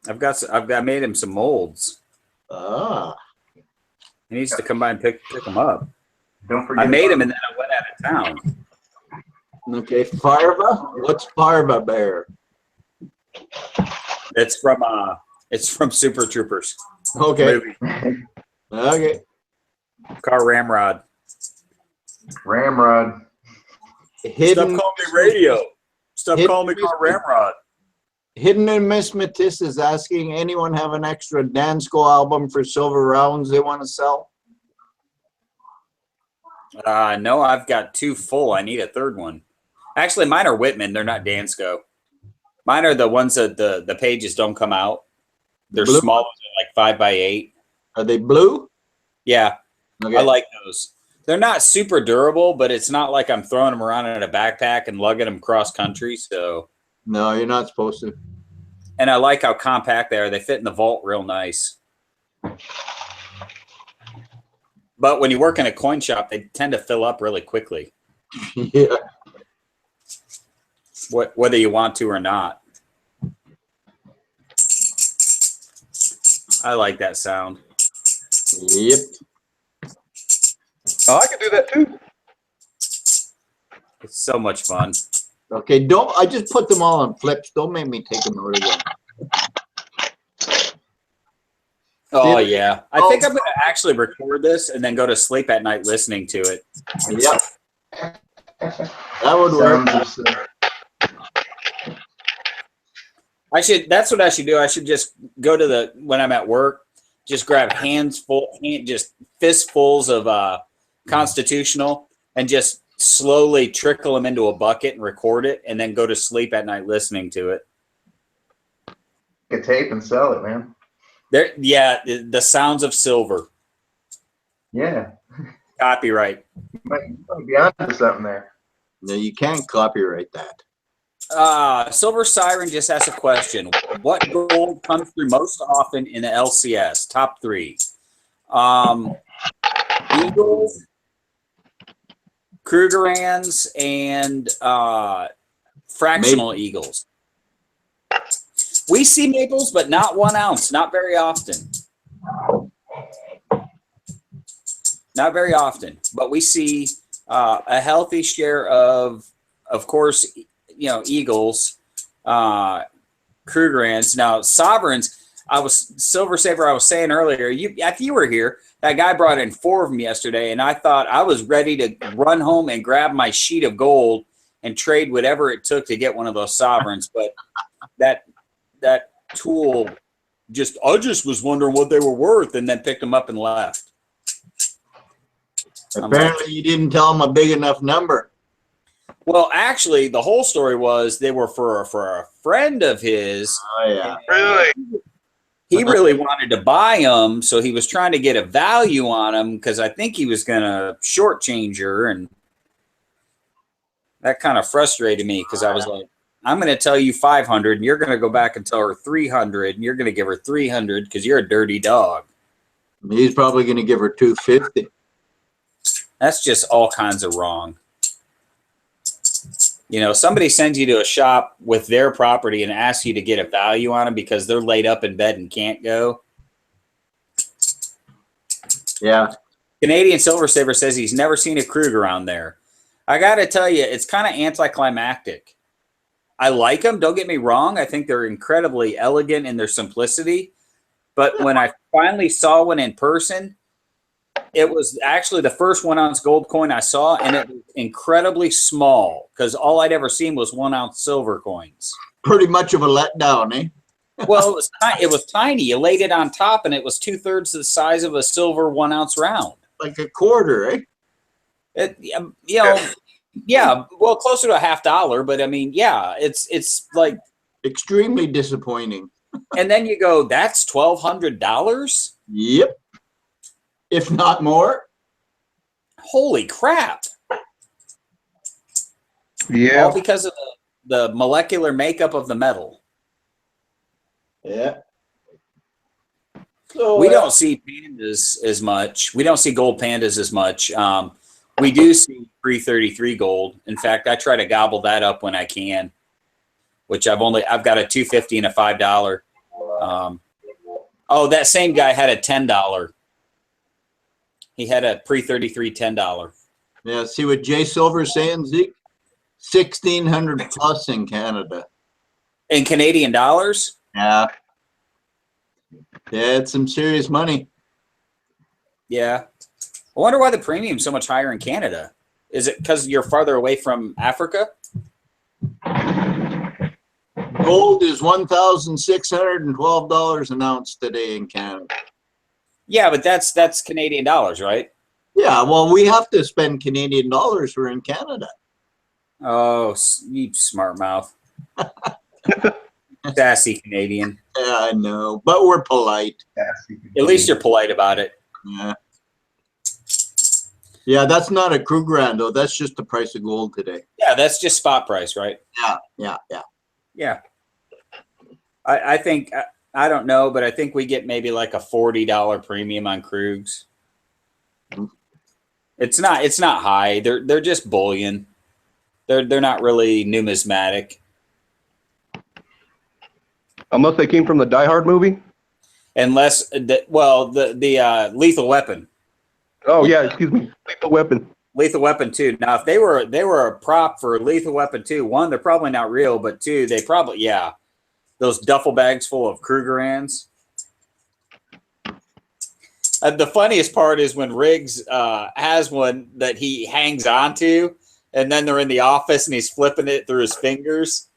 I've made him some molds. Ah. He needs to come by and pick them up. Don't forget. I made him and then I went out of town. Okay, Farva? What's Farva bear? It's from Super Troopers. Okay. Movie. Okay. Car Ramrod. Ramrod. Hidden, Stop calling me radio. Stop Hidden calling me Car Ramrod. Hidden and Miss Matisse is asking, anyone have an extra Dansko album for silver rounds they want to sell? No, I've got 2 full. I need a third one. Actually, mine are Whitman. They're not Dansko. Mine are the ones that the pages don't come out. They're Blue? small, like 5x8. Are they blue? Yeah, Okay. I like those. They're not super durable, but it's not like I'm throwing them around in a backpack and lugging them cross country. So, No, you're not supposed to. and I like how compact they are. They fit in the vault real nice. But when you work in a coin shop, they tend to fill up really quickly, Yeah. whether you want to or not. I like that sound. Yep. Oh, I can do that too. It's so much fun. Okay, I just put them all on flips. Don't make me take them out again. Oh, yeah. I think I'm going to actually record this and then go to sleep at night listening to it. Yep. That would work. That's what I should do. I should just go to when I'm at work, just grab just fistfuls of Constitutional and just slowly trickle them into a bucket and record it and then go to sleep at night listening to it. Get tape and sell it, man. Yeah, the sounds of silver. Yeah. Copyright. You might be onto something there. No, you can't copyright that. Silver Siren just asked a question. What gold comes through most often in the LCS? Top 3. Eagles, Krugerrands, and fractional eagles. We see maples, but not 1 ounce. Not very often. Not very often. But we see a healthy share of course, eagles, Krugerrands. Now, sovereigns, Silver Saver, I was saying earlier, if you were here, that guy brought in 4 of them yesterday, and I thought I was ready to run home and grab my sheet of gold and trade whatever it took to get one of those sovereigns. But that tool I just was wondering what they were worth and then picked them up and left. Apparently you didn't tell them a big enough number. Well, actually, the whole story was they were for a friend of his. Oh, yeah. Really? He really wanted to buy them, so he was trying to get a value on them because I think he was going to shortchange her, and that kind of frustrated me because I was like, I'm going to tell you 500, and you're going to go back and tell her 300, and you're going to give her 300 because you're a dirty dog. He's probably going to give her 250. That's just all kinds of wrong. Somebody sends you to a shop with their property and asks you to get a value on them because they're laid up in bed and can't go. Yeah. Canadian Silver Saver says he's never seen a Kruger around there. I got to tell you, it's kind of anticlimactic. I like them. Don't get me wrong. I think they're incredibly elegant in their simplicity. But when I finally saw one in person, it was actually the first 1 ounce gold coin I saw, and it was incredibly small because all I'd ever seen was 1 ounce silver coins. Pretty much of a letdown, eh? Well, it was tiny. You laid it on top, and it was 2/3 the size of a silver 1 ounce round. like a quarter, eh? Yeah, well, closer to $50, but I mean, yeah, it's like extremely disappointing. And then you go, that's $1,200? Yep. If not more. Holy crap. Yeah. All because of the molecular makeup of the metal. Yeah. So We don't see pandas as much. We don't see gold pandas as much. We do see 333 gold. In fact, I try to gobble that up when I can, which I've got a $2.50 and a $5. That same guy had a $10. He had a pre-33 $10. Yeah, see what Jay Silver's saying, Zeke? 1,600 plus in Canada. In Canadian dollars? Yeah. Yeah, it's some serious money. Yeah. I wonder why the premium's so much higher in Canada. Is it because you're farther away from Africa? Gold is $1,612 an ounce today in Canada. Yeah, but that's Canadian dollars, right? Yeah, well, we have to spend Canadian dollars. We're in Canada. Oh, you smart mouth. Sassy Canadian. Yeah, I know, but we're polite. At least you're polite about it. Yeah. Yeah, that's not a crew grand, though. That's just the price of gold today. Yeah, that's just spot price, right? Yeah. I think, I don't know, but I think we get maybe like a $40 premium on Krugs. It's not high. They're just bullion. They're not really numismatic. Unless they came from the Die Hard movie. Unless the Lethal Weapon. Oh yeah, excuse me, Lethal Weapon. Lethal Weapon 2. Now, if they were a prop for Lethal Weapon 2, one, they're probably not real, but two, they probably, yeah, those duffel bags full of Krugerrands. The funniest part is when Riggs has one that he hangs onto, and then they're in the office and he's flipping it through his fingers.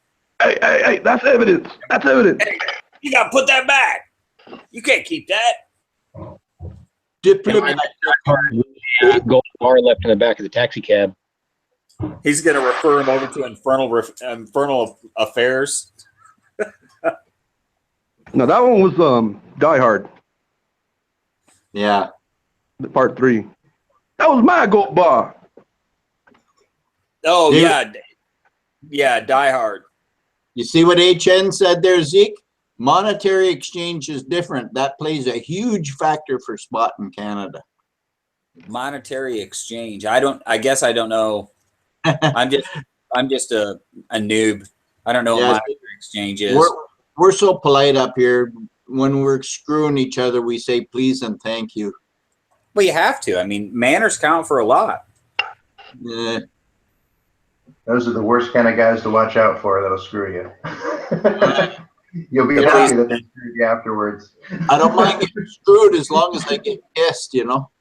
Hey, that's evidence. That's evidence. Hey, you got to put that back. You can't keep that. Gold bar left in the back of the taxi cab. He's going to refer him over to Infernal Affairs. No, that one was Die Hard. Yeah. Part 3. That was my gold bar. Oh, yeah. Yeah, Die Hard. You see what HN said there, Zeke? Monetary exchange is different. That plays a huge factor for spot in Canada. Monetary exchange. I guess I don't know. I'm just a noob. I don't know what monetary exchange is. We're so polite up here. When we're screwing each other, we say please and thank you. Well, you have to. I mean, manners count for a lot. Yeah. Those are the worst kind of guys to watch out for. That'll screw you. You'll be happy that they screwed you afterwards. I don't mind getting screwed as long as they get kissed, you know.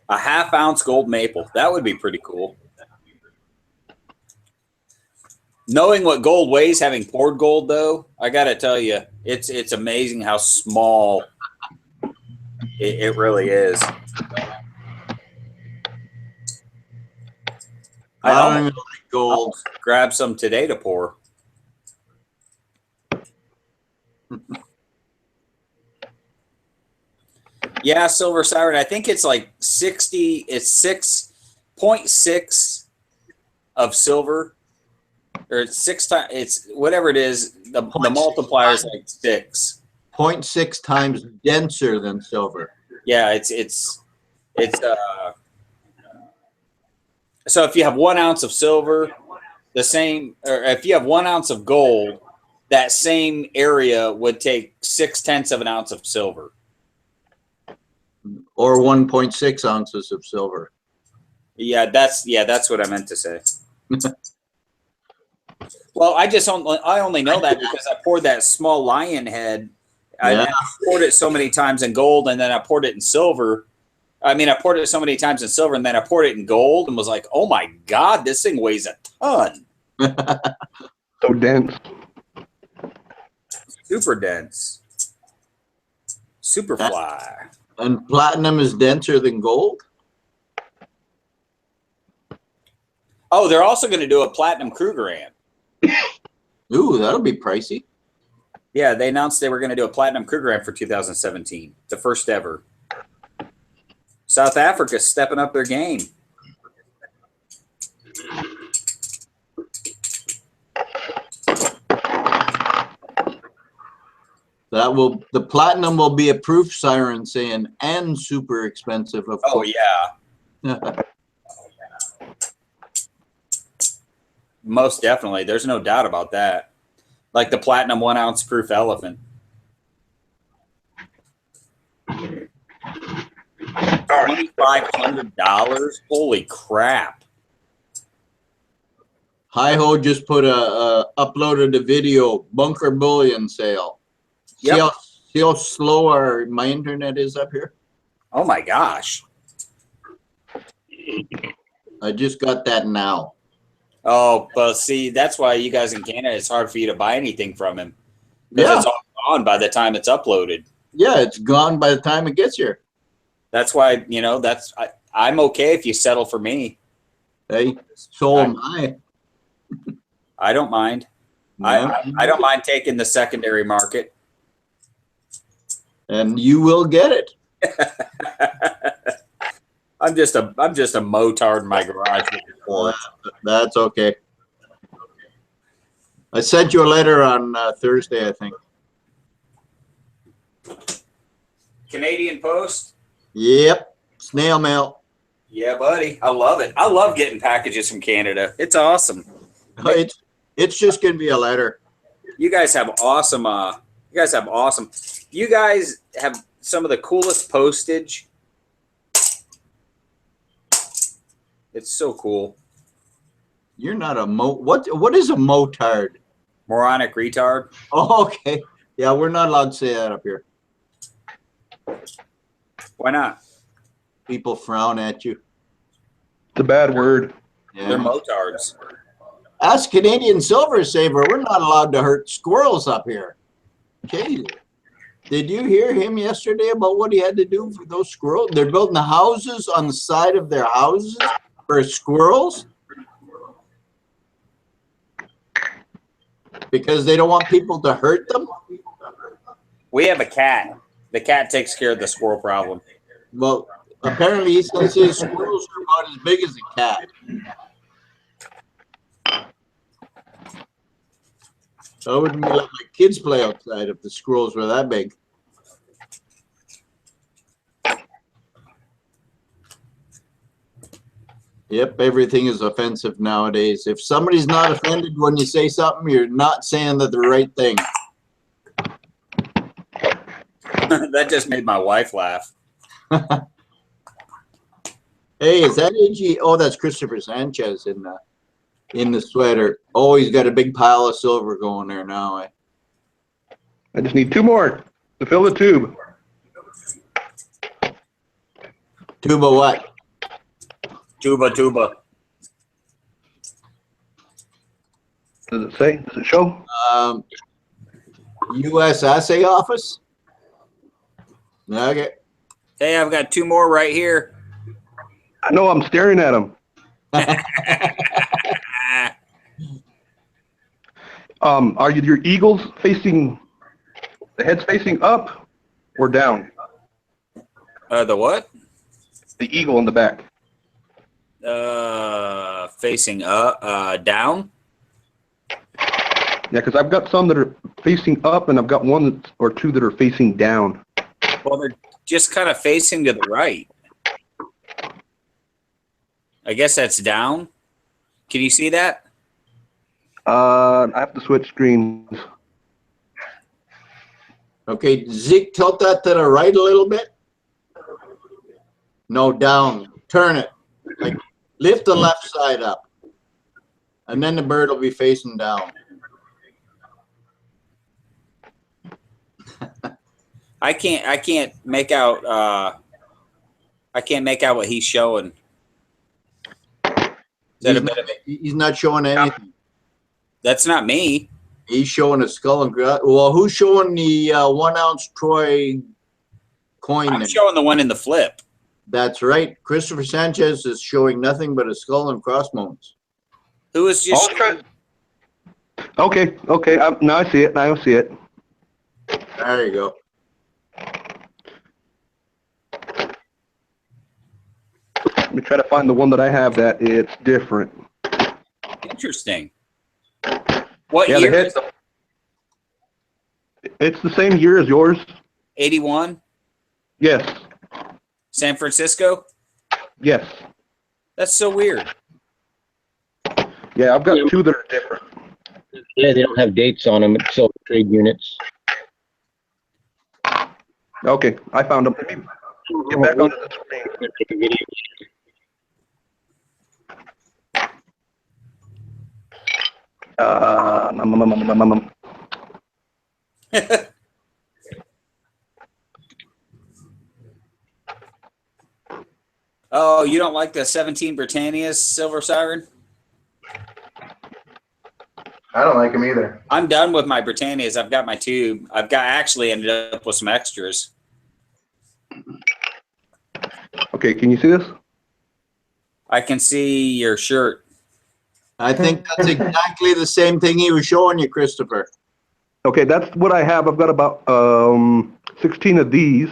A half-ounce gold maple. That would be pretty cool. Knowing what gold weighs, having poured gold, though, I got to tell you, it's amazing how small it really is. I don't like gold. I'll grab some today to pour. Yeah, silver siren. I think it's like 60. It's 6.6 of silver, or it's 6 times. It's whatever it is. The multiplier is like 6. 0.6 times denser than silver. Yeah, so if you have 1 ounce of silver, the same, or if you have 1 ounce of gold, that same area would take 0.6 of an ounce of silver. Or 1.6 ounces of silver. Yeah, that's what I meant to say. Well, I only know that because I poured that small lion head. I poured it so many times in gold, and then I poured it in silver. I mean, I poured it so many times in silver, and then I poured it in gold, and was like, "Oh my God, this thing weighs a ton." So dense. Super dense. Superfly. And platinum is denser than gold? Oh, they're also going to do a platinum Krugerrand. Ooh, that'll be pricey. Yeah, they announced they were going to do a platinum Krugerrand for 2017, the first ever. South Africa's stepping up their game. The platinum will be a proof siren saying, and super expensive, of Oh, course. yeah. Most definitely. There's no doubt about that. Like the platinum 1 ounce proof elephant. $2,500? Holy crap. Hi-Ho just uploaded a video, bunker bullion sale. Yep. See how slow my internet is up here? Oh my gosh. I just got that now. Oh, but see, that's why you guys in Canada, it's hard for you to buy anything from him. Because Yeah. it's all gone by the time it's uploaded. Yeah, it's gone by the time it gets here. That's why, you know, I'm okay if you settle for me. Hey, so am I. I don't mind. I don't mind taking the secondary market. And you will get it. I'm just a motard in my garage with the cords. That's okay. I sent you a letter on Thursday, I think. Canadian Post? Yep, snail mail. Yeah, buddy. I love it. I love getting packages from Canada. It's awesome. It's just gonna be a letter. You guys have awesome. You guys have some of the coolest postage. It's so cool. You're not a what is a motard? Moronic retard. Oh, okay. Yeah, we're not allowed to say that up here. Why not? People frown at you. It's a bad word. Yeah. They're motards. Ask Canadian Silver Saver. We're not allowed to hurt squirrels up here. Okay. Did you hear him yesterday about what he had to do for those squirrels? They're building the houses on the side of their houses for squirrels because they don't want people to hurt them. We have a cat. The cat takes care of the squirrel problem. Well, apparently he says his squirrels are about as big as a cat. I wouldn't let my kids play outside if the squirrels were that big. Yep, everything is offensive nowadays. If somebody's not offended when you say something, you're not saying the right thing. That just made my wife laugh. Hey, is that AG? Oh, that's Christopher Sanchez in the sweater. Oh, he's got a big pile of silver going there now. I just need 2 more to fill the tube. Tuba what? Tuba. Does it say? Does it show? U.S. Assay Office? Okay. Hey, I've got 2 more right here. I know, I'm staring at them. Are your eagles facing, the head's facing up or down? The what? The eagle in the back. Facing down. Yeah, because I've got some that are facing up, and I've got 1 or 2 that are facing down. Well, they're just kind of facing to the right. I guess that's down. Can you see that? I have to switch screens. Okay, Zeke, tilt that to the right a little bit. No, down. Turn it. Like lift the left side up. And then the bird will be facing down. I can't make out what he's showing. He's not showing anything. That's not me. He's showing a skull and gut. Well, who's showing the 1 ounce Troy coin. I'm showing the one in the flip. That's right. Christopher Sanchez is showing nothing but a skull and crossbones. Who is just? Okay. Now I see it. There you go. Let me try to find the one that I have that it's different. Interesting. What Yeah, year? the head, it's the same year as yours. 81. Yes. San Francisco. Yes. That's so weird. Yeah, I've got two that are different. Yeah, they don't have dates on them. It's silver trade units. Okay, I found them. Let me get back onto the screen. Take a video. Oh, you don't like the 17 Britannias, Silver Siren? I don't like them either. I'm done with my Britannias. I've got my tube. I've got actually ended up with some extras. Okay, can you see this? I can see your shirt. I think that's exactly the same thing he was showing you, Christopher. Okay, that's what I have. I've got about 16 of these.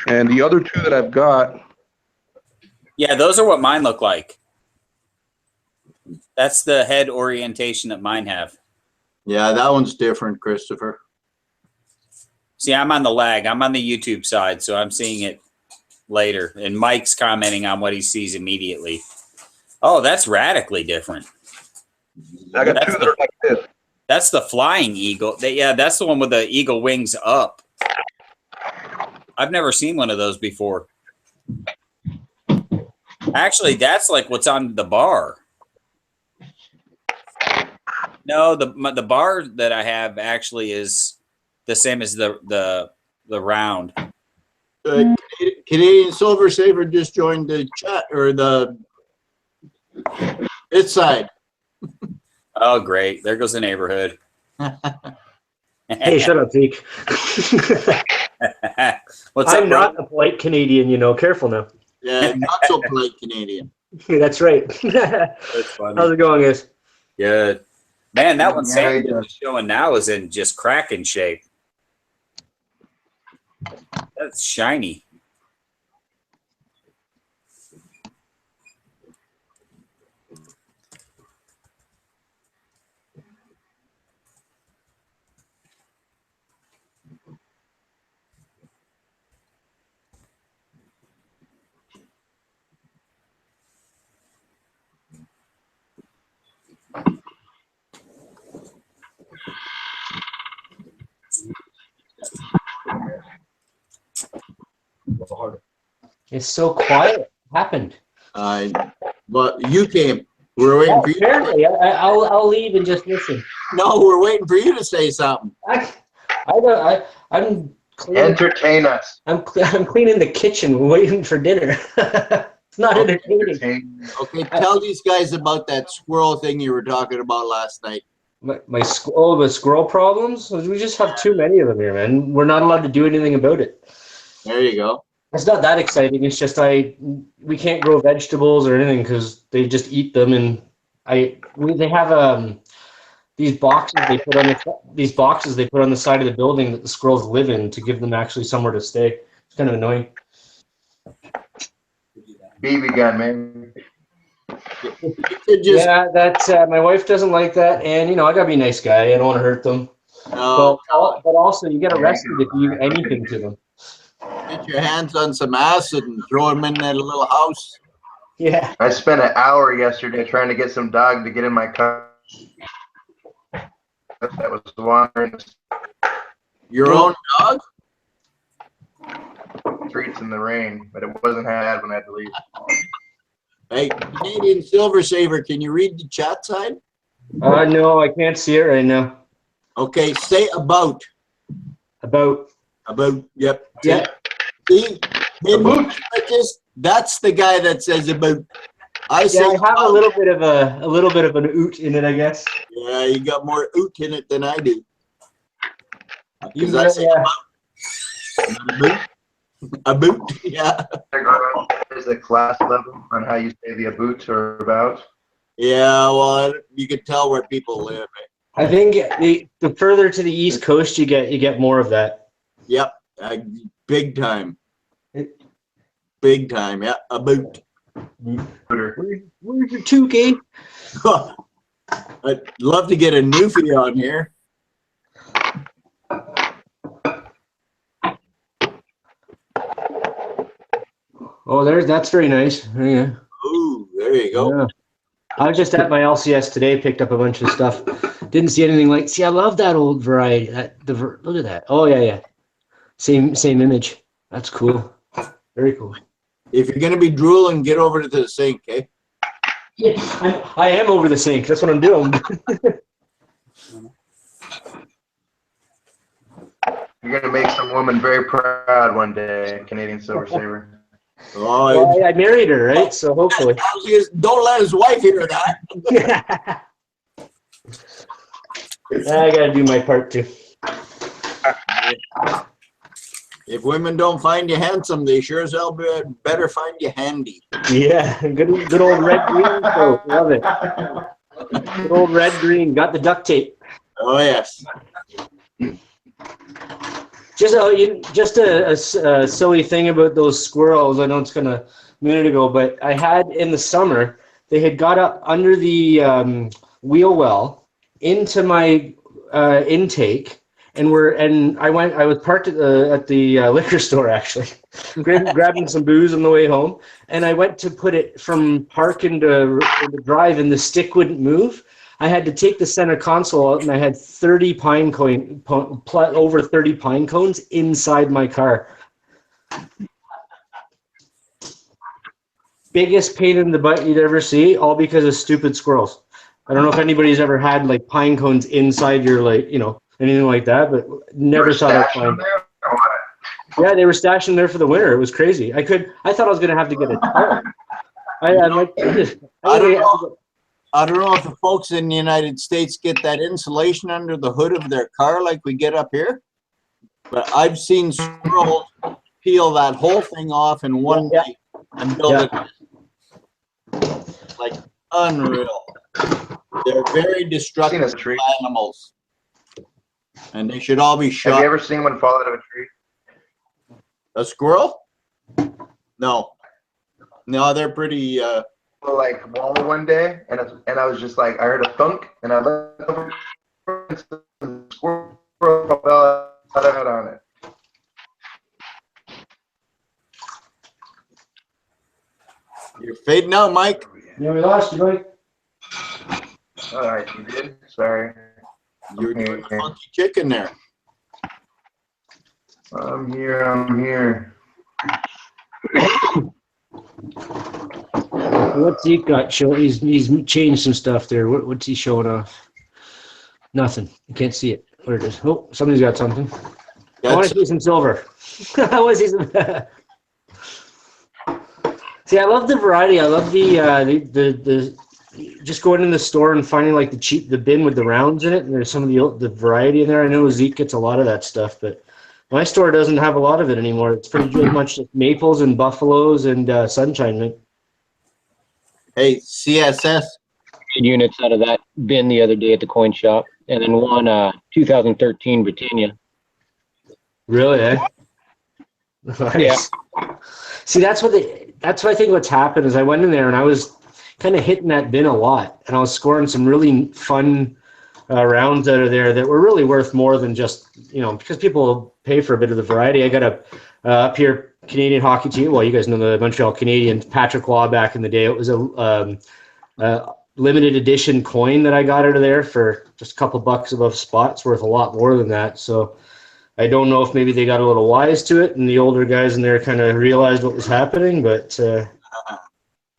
And the other two that I've got. Yeah, those are what mine look like. That's the head orientation that mine have. Yeah, that one's different, Christopher. See, I'm on the lag. I'm on the YouTube side, so I'm seeing it later. And Mike's commenting on what he sees immediately. Oh, that's radically different. I got two that are like this. That's the flying eagle. Yeah, that's the one with the eagle wings up. I've never seen one of those before. Actually, that's like what's on the bar. No, the bar that I have actually is the same as the round. Canadian Silver Saver just joined the chat or its side. Oh, great! There goes the neighborhood. Hey, shut up, Zeke. What's I'm up, not bro? a polite Canadian, you know. Careful now. Yeah, not so polite Canadian. That's right. That's funny. How's it going, guys? Good. Man, that one Yeah, Sanchez is showing now is in just cracking shape. That's shiny. It's so quiet. What happened? But you came. We're waiting for you. Apparently, I'll leave and just listen. No, we're waiting for you to say something. I'm cleaning, Entertain us. I'm cleaning the kitchen, waiting for dinner. It's not entertaining. Okay, tell these guys about that squirrel thing you were talking about last night. The squirrel problems. We just have too many of them here, man. We're not allowed to do anything about it. There you go. It's not that exciting. It's just we can't grow vegetables or anything because they just eat them, and they have these boxes they put on the side of the building that the squirrels live in to give them actually somewhere to stay. It's kind of annoying. BB gun, man. Yeah, that's my wife doesn't like that, and I gotta be a nice guy. I don't want to hurt them. No, But also, you get arrested if you do anything to them. get your hands on some acid and throw them in that little house. Yeah. I spent an hour yesterday trying to get some dog to get in my car. That was wandering Your own dog? streets in the rain, but it wasn't bad when I had to leave. Hey, Canadian Silver Saver, can you read the chat side? No, I can't see it right now. Okay, say about. About. Yep. Yeah. See? That's the guy that says about. I Yeah, say I have about. a little bit of an oot in it, I guess. Yeah, you got more oot in it than I do. Because I say a boot. Yeah. Is the class level on how you say the about or about? Yeah, well, you can tell where people live. I think the further to the East Coast you get more of that. Yep, big time. Big time, yeah, a boot. Where's your 2K? I'd love to get a newfie on here. Oh, that's very nice. Yeah. Ooh, there you go. Yeah. I was just at my LCS today, picked up a bunch of stuff. Didn't see anything like. See, I love that old variety. Look at that. Oh yeah. Same image. That's cool. Very cool. If you're gonna be drooling, get over to the sink, eh? Yeah, I am over the sink. That's what I'm doing. You're gonna make some woman very proud one day, Canadian Silver Saver. Oh, well, I married her, right? So hopefully. Don't let his wife hear that. I gotta do my part too. If women don't find you handsome, they sure as hell better find you handy. Yeah, good old red green coat. Love it. Good old red green. Got the duct tape. Oh yes. Just a silly thing about those squirrels. I know it's kind of a minute ago, but I had in the summer, they had got up under the wheel well into my intake, and I was parked at the liquor store actually, grabbing some booze on the way home, and I went to put it from park into drive, and the stick wouldn't move. I had to take the center console out, and I had over 30 pine cones inside my car. Biggest pain in the butt you'd ever see, all because of stupid squirrels. I don't know if anybody's ever had like pine cones inside your anything like that, but never thought I'd find. Yeah, they were stashing there for the winter. It was crazy. I thought I was gonna have to get a tarp. I don't know if the folks in the United States get that insulation under the hood of their car like we get up here, but I've seen squirrels peel that whole thing off in one day and build it like unreal. They're very destructive animals, and they should all be shot. Have you ever seen one fall out of a tree? A squirrel? No, they're pretty. Like wall one day, and I was just like, I heard a thunk, and I looked over, and the squirrel fell out on it. You're fading out, Mike. Yeah, we lost you, Mike. All right, you did. Sorry. You're doing a funky chicken there. I'm here. What's he got? He's changed some stuff there. What's he showing off? Nothing. You can't see it. Where it is. Oh, somebody's got something. I want to see some silver. I want to see some. See, I love the variety. I love the just going in the store and finding like the bin with the rounds in it, and there's some of the variety in there. I know Zeke gets a lot of that stuff, but my store doesn't have a lot of it anymore. It's pretty much just maples and buffaloes and sunshine mint. Hey, CSS. Units out of that bin the other day at the coin shop, and then one 2013 Britannia. Really? Eh? Nice. Yeah. See, that's what I think what's happened is I went in there and I was kind of hitting that bin a lot, and I was scoring some really fun rounds out of there that were really worth more than just, because people pay for a bit of the variety. I got a up here Canadian hockey team. Well, you guys know the Montreal Canadiens, Patrick Waugh back in the day. It was a limited edition coin that I got out of there for just a couple bucks above spot. It's worth a lot more than that. So I don't know if maybe they got a little wise to it and the older guys in there kind of realized what was happening, but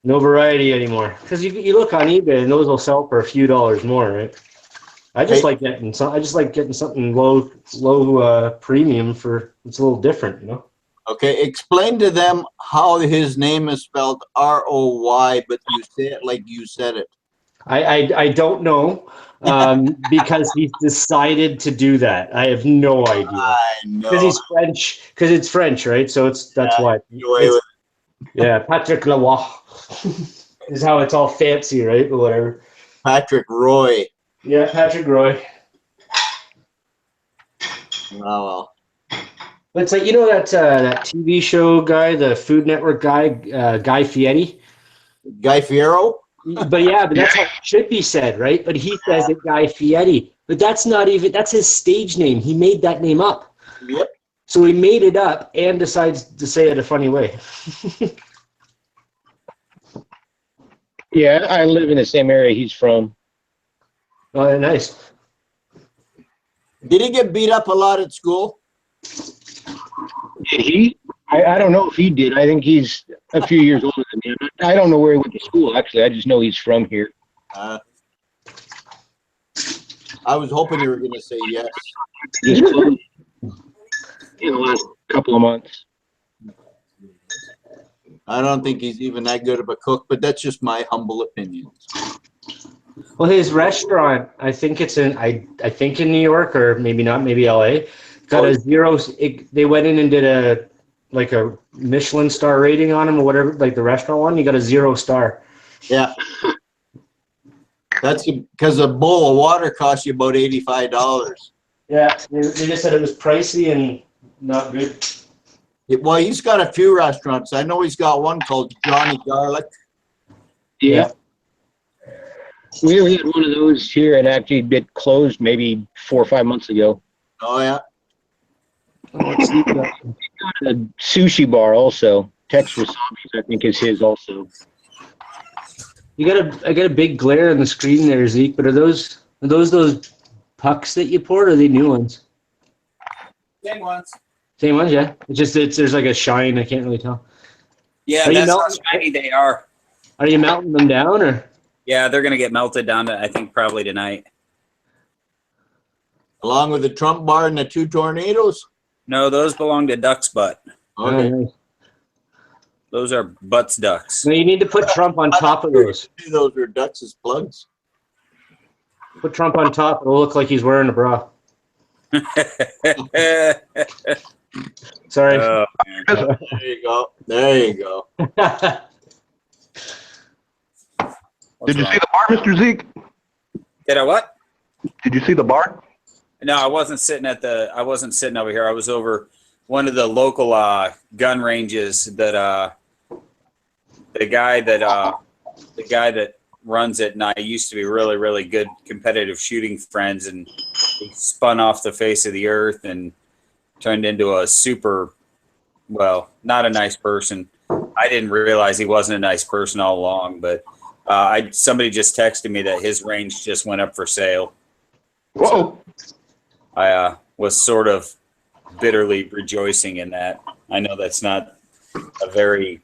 no variety anymore. Because you look on eBay and those will sell for a few dollars more, right? I just like getting something low premium for it's a little different, Okay, explain to them how his name is spelled ROY, but you say it like you said it. I don't know because he's decided to do that. I have no idea. I Because know. he's French. Because it's French, right? So that's why. Get away with Yeah, Patrick Leroy is how it's all fancy, right? But whatever. Patrick Roy. Yeah, Patrick Roy. Oh, well. But it's like, you know that TV show guy, the Food Network guy, Guy Fieri? Guy Fiero? But yeah, but that's how it should be said, right? But he says it Guy Fieri. But that's not even, that's his stage name. He made that name up. Yep. So he made it up and decides to say it a funny way. Yeah, I live in the same area he's from. Oh, nice. Did he get beat up a lot at school? Did he? I don't know if he did. I think he's a few years older than me. I don't know where he went to school, actually. I just know he's from here. I was hoping you were going to say yes. Just closed in the last couple of months. I don't think he's even that good of a cook, but that's just my humble opinion. Well, his restaurant, I think it's in, I think in New York, or maybe not, maybe LA, got a 0. They went in and did a Michelin star rating on him or whatever, like the restaurant one. He got a 0 star. Yeah. That's because a bowl of water costs you about $85. Yeah, they just said it was pricey and not good. Well, he's got a few restaurants. I know he's got one called Johnny Garlic. Yeah. We had one of those here, and actually it closed maybe 4 or 5 months ago. Oh, yeah. A sushi bar also. Tex Wasabi's, I think, is his also. I got a big glare on the screen there, Zeke. But are those pucks that you poured, or are they new ones? Same ones. Same ones, yeah. There's like a shine. I can't really tell. Yeah, that's how shiny they are. Are you melting them down, or? Yeah, they're gonna get melted down to, I think, probably tonight. Along with the Trump bar and the 2 tornadoes? No, those belong to Duck's Butt. Okay. Oh, nice. Those are Butt's Ducks. No, you need to put Trump on top of those. Those are Ducks' plugs. Put Trump on top. It'll look like he's wearing a bra. Sorry. Oh, There you go. There you go. Did you see the bar, Mr. Zeke? Did I what? Did you see the bar? No, I wasn't sitting over here. I was over one of the local gun ranges that the guy that runs it and I used to be really, really good competitive shooting friends, and he spun off the face of the earth and turned into a super, well, not a nice person. I didn't realize he wasn't a nice person all along, but somebody just texted me that his range just went up for sale. Whoa. So I was sort of bitterly rejoicing in that. I know that's not a very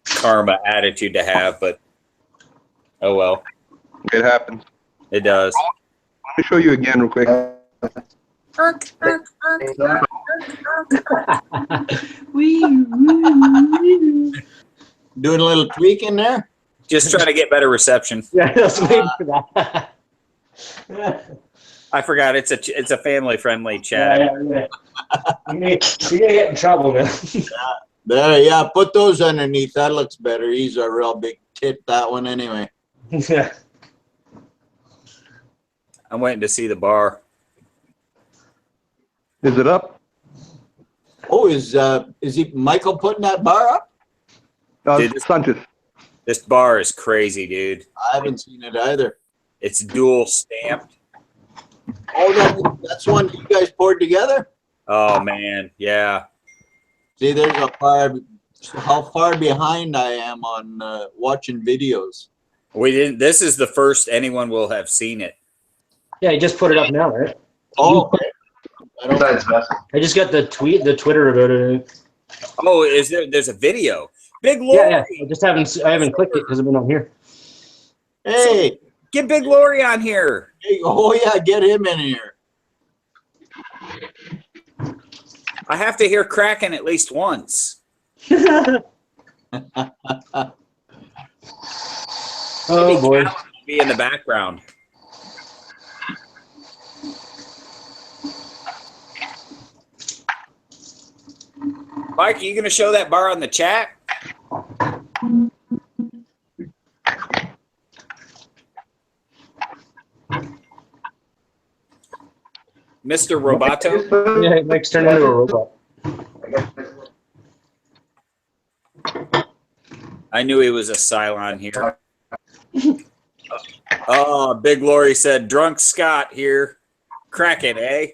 karma attitude to have, but oh well. It happens. It does. Let me show you again real quick. Doing a little tweaking there? Just trying to get better reception. Yeah, I was waiting for that. I forgot it's a family friendly chat. Yeah. You're gonna get in trouble, man. There, yeah, put those underneath. That looks better. He's a real big tit, that one, anyway. Yeah. I'm waiting to see the bar. Is it up? Oh, is he Michael putting that bar up? Dude, Sanchez. This bar is crazy, dude. I haven't seen it either. It's dual stamped. Oh, that's one you guys poured together? Oh man, yeah. See, there's how far behind I am on watching videos. We didn't. This is the first anyone will have seen it. Yeah, he just put it up now, right? Oh, okay. I just got the Twitter about it. Oh, is there? There's a video. Big Lori. Yeah. I haven't clicked it because I've been on here. Hey, get Big Lori on here. Hey, oh yeah, get him in here. I have to hear cracking at least once. Oh boy. be in the background. Mike, are you going to show that bar on the chat? Mr. Roboto? Yeah, Mike's turned into a robot. I knew he was a Cylon here. Oh, Big Lori said, drunk Scott here. Crack it, eh?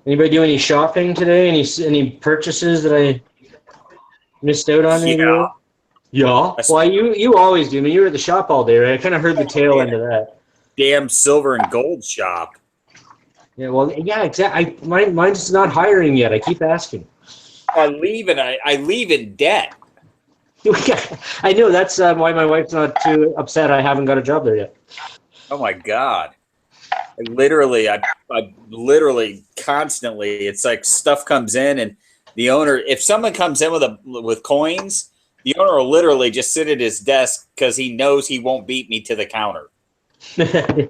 Anybody do any shopping today? Any purchases that I missed out on? Yeah. Yeah. Well, you always do. I mean, you were at the shop all day, right? I kind of heard the tail end of that. Damn silver and gold shop. Yeah. Well, yeah, exactly. Mine's not hiring yet. I keep asking. I leave in debt. I know that's why my wife's not too upset. I haven't got a job there yet. Oh my God. I literally constantly, it's like stuff comes in and the owner, if someone comes in with coins, the owner will literally just sit at his desk because he knows he won't beat me to the counter. Okay,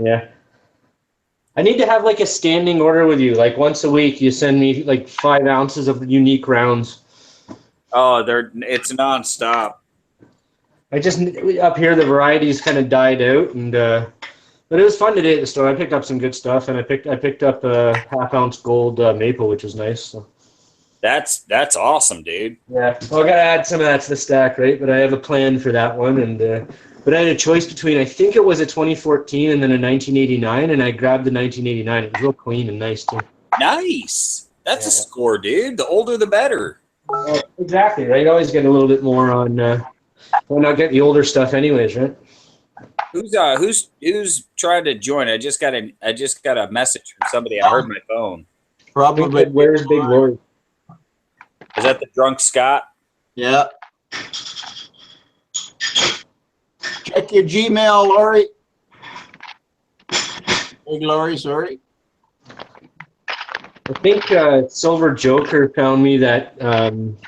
yeah. I need to have like a standing order with you. Like once a week, you send me like 5 ounces of unique rounds. Oh, it's nonstop. I just up here the varieties kind of died out, and but it was fun today at the store. I picked up some good stuff, and I picked up a 1/2 ounce gold maple, which was nice. So. That's awesome, dude. Yeah, well, I gotta add some of that to the stack, right? But I have a plan for that one, and but I had a choice between I think it was a 2014 and then a 1989, and I grabbed the 1989. It was real clean and nice too. Nice. That's a score, dude. The older, the better. Exactly, right? You always get a little bit more on. Why not get the older stuff, anyways, right? Who's trying to join? I just got a message from somebody. I heard my phone. Probably. Where's Big Lord? Is that the drunk Scott? Yeah. Check your Gmail, Lori. Big Lori, sorry. I think Silver Joker found me that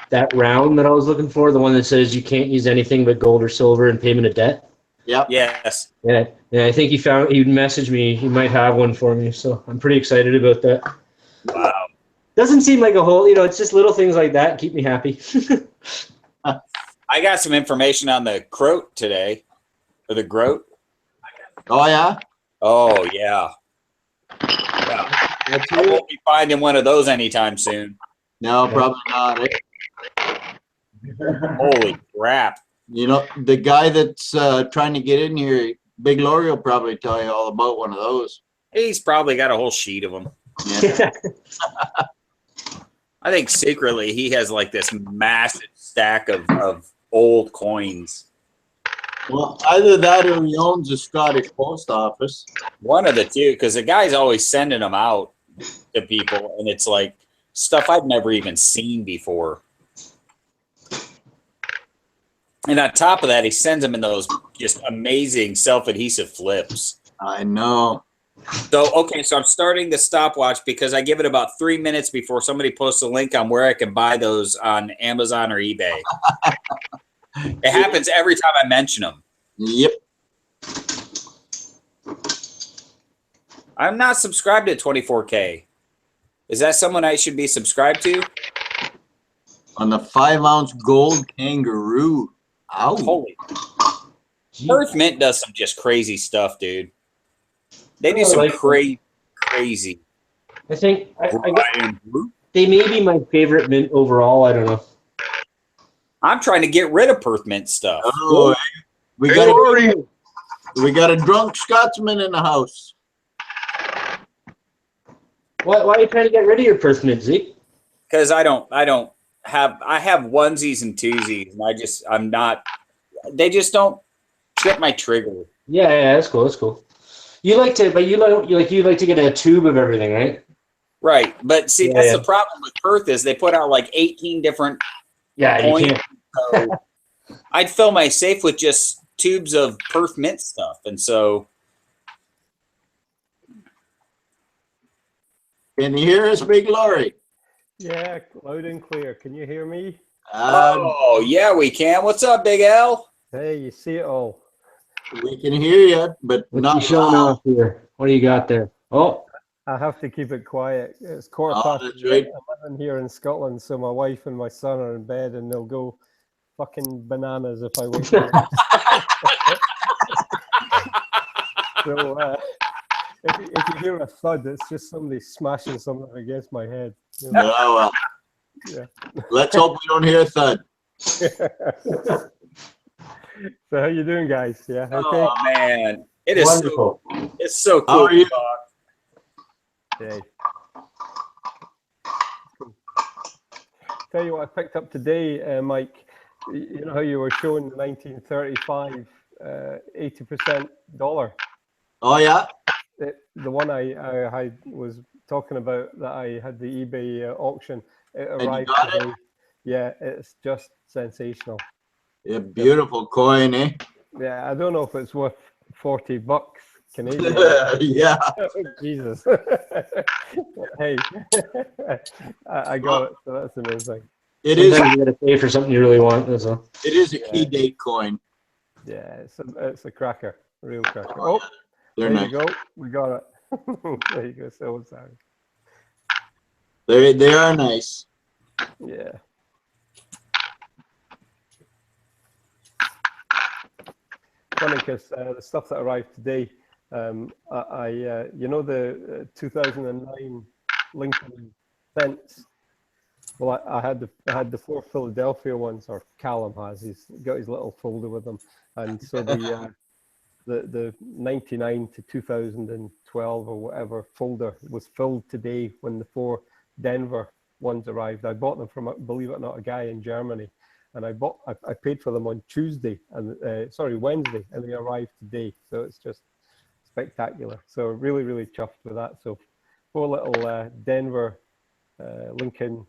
that round that I was looking for, the one that says you can't use anything but gold or silver in payment of debt. Yep. Yes. Yeah. I think he messaged me. He might have one for me, so I'm pretty excited about that. Wow. Doesn't seem like a whole, it's just little things like that keep me happy. I got some information on the Croat today, or the Groat. Oh yeah. Oh yeah. Yeah. I won't be finding one of those anytime soon. No, probably not. Holy crap. You know, the guy that's trying to get in here, Big Lori, will probably tell you all about one of those. He's probably got a whole sheet of them. Yeah. I think secretly he has like this massive stack of old coins. Well, either that or he owns the Scottish Post Office. One of the two, because the guy's always sending them out to people, and it's like stuff I've never even seen before. And on top of that, he sends them in those just amazing self-adhesive flips. I know. So, okay, so I'm starting the stopwatch because I give it about 3 minutes before somebody posts a link on where I can buy those on Amazon or eBay. It happens every time I mention them. Yep. I'm not subscribed to 24K. Is that someone I should be subscribed to? On the 5 ounce gold kangaroo. Ow. Holy. Earth Mint does some just crazy stuff, dude. They do some crazy. I think they may be my favorite mint overall. I don't know. I'm trying to get rid of Perth Mint stuff. Oh, we got a drunk Scotsman in the house. Why are you trying to get rid of your Perth Mint, Zeke? Because I have onesies and twosies, and they just don't get my trigger. Yeah, that's cool. You like to get a tube of everything, right? Right, but see, that's the problem with Perth is they put out like 18 different. Yeah, you can't. So I'd fill my safe with just tubes of Perth Mint stuff, and so Can you hear us, Big Laurie? Yeah, loud and clear. Can you hear me? Oh, yeah, we can. What's up, Big L? Hey, you see it all. We can hear you, but What's not you showing loud. off here? What do you got there? Oh, I have to keep it quiet. It's quarter Oh, past that's 8. right. I'm living here in Scotland, so my wife and my son are in bed, and they'll go fucking bananas if I wake them up. So if you hear a thud, it's just somebody smashing something against my head. You know? Oh, well. Yeah. Let's hope we don't hear a thud. So how you doing, guys? Yeah, okay. Oh man, it is wonderful. it's so How cool. are you? to talk. Okay. Tell you what I picked up today, Mike. You know how you were showing the 1935 80% dollar. Oh, yeah? The one I was talking about that I had the eBay auction. It you arrived got it? today. Yeah, it's just sensational. Yeah, beautiful coin, eh? Yeah, I don't know if it's worth $40 Canadian. Yeah. Jesus. Hey, I got it. So that's amazing. It is. Sometimes you gotta pay for something you really want. That's all. It is a key date coin. Yeah, it's a cracker, a real cracker. Oh, Oh, They're there nice. you go. We got it. There you go. So sorry. They are nice. Yeah. Funny because the stuff that arrived today, you know the 2009 Lincoln cents. Well, I had the 4 Philadelphia ones, or Callum has. He's got his little folder with them, and so the 99 to 2012 or whatever folder was filled today when the 4 Denver ones arrived. I bought them from, believe it or not, a guy in Germany, and I paid for them on Tuesday and Wednesday, and they arrived today. So it's just spectacular. So really, really chuffed with that. So 4 little Denver Lincoln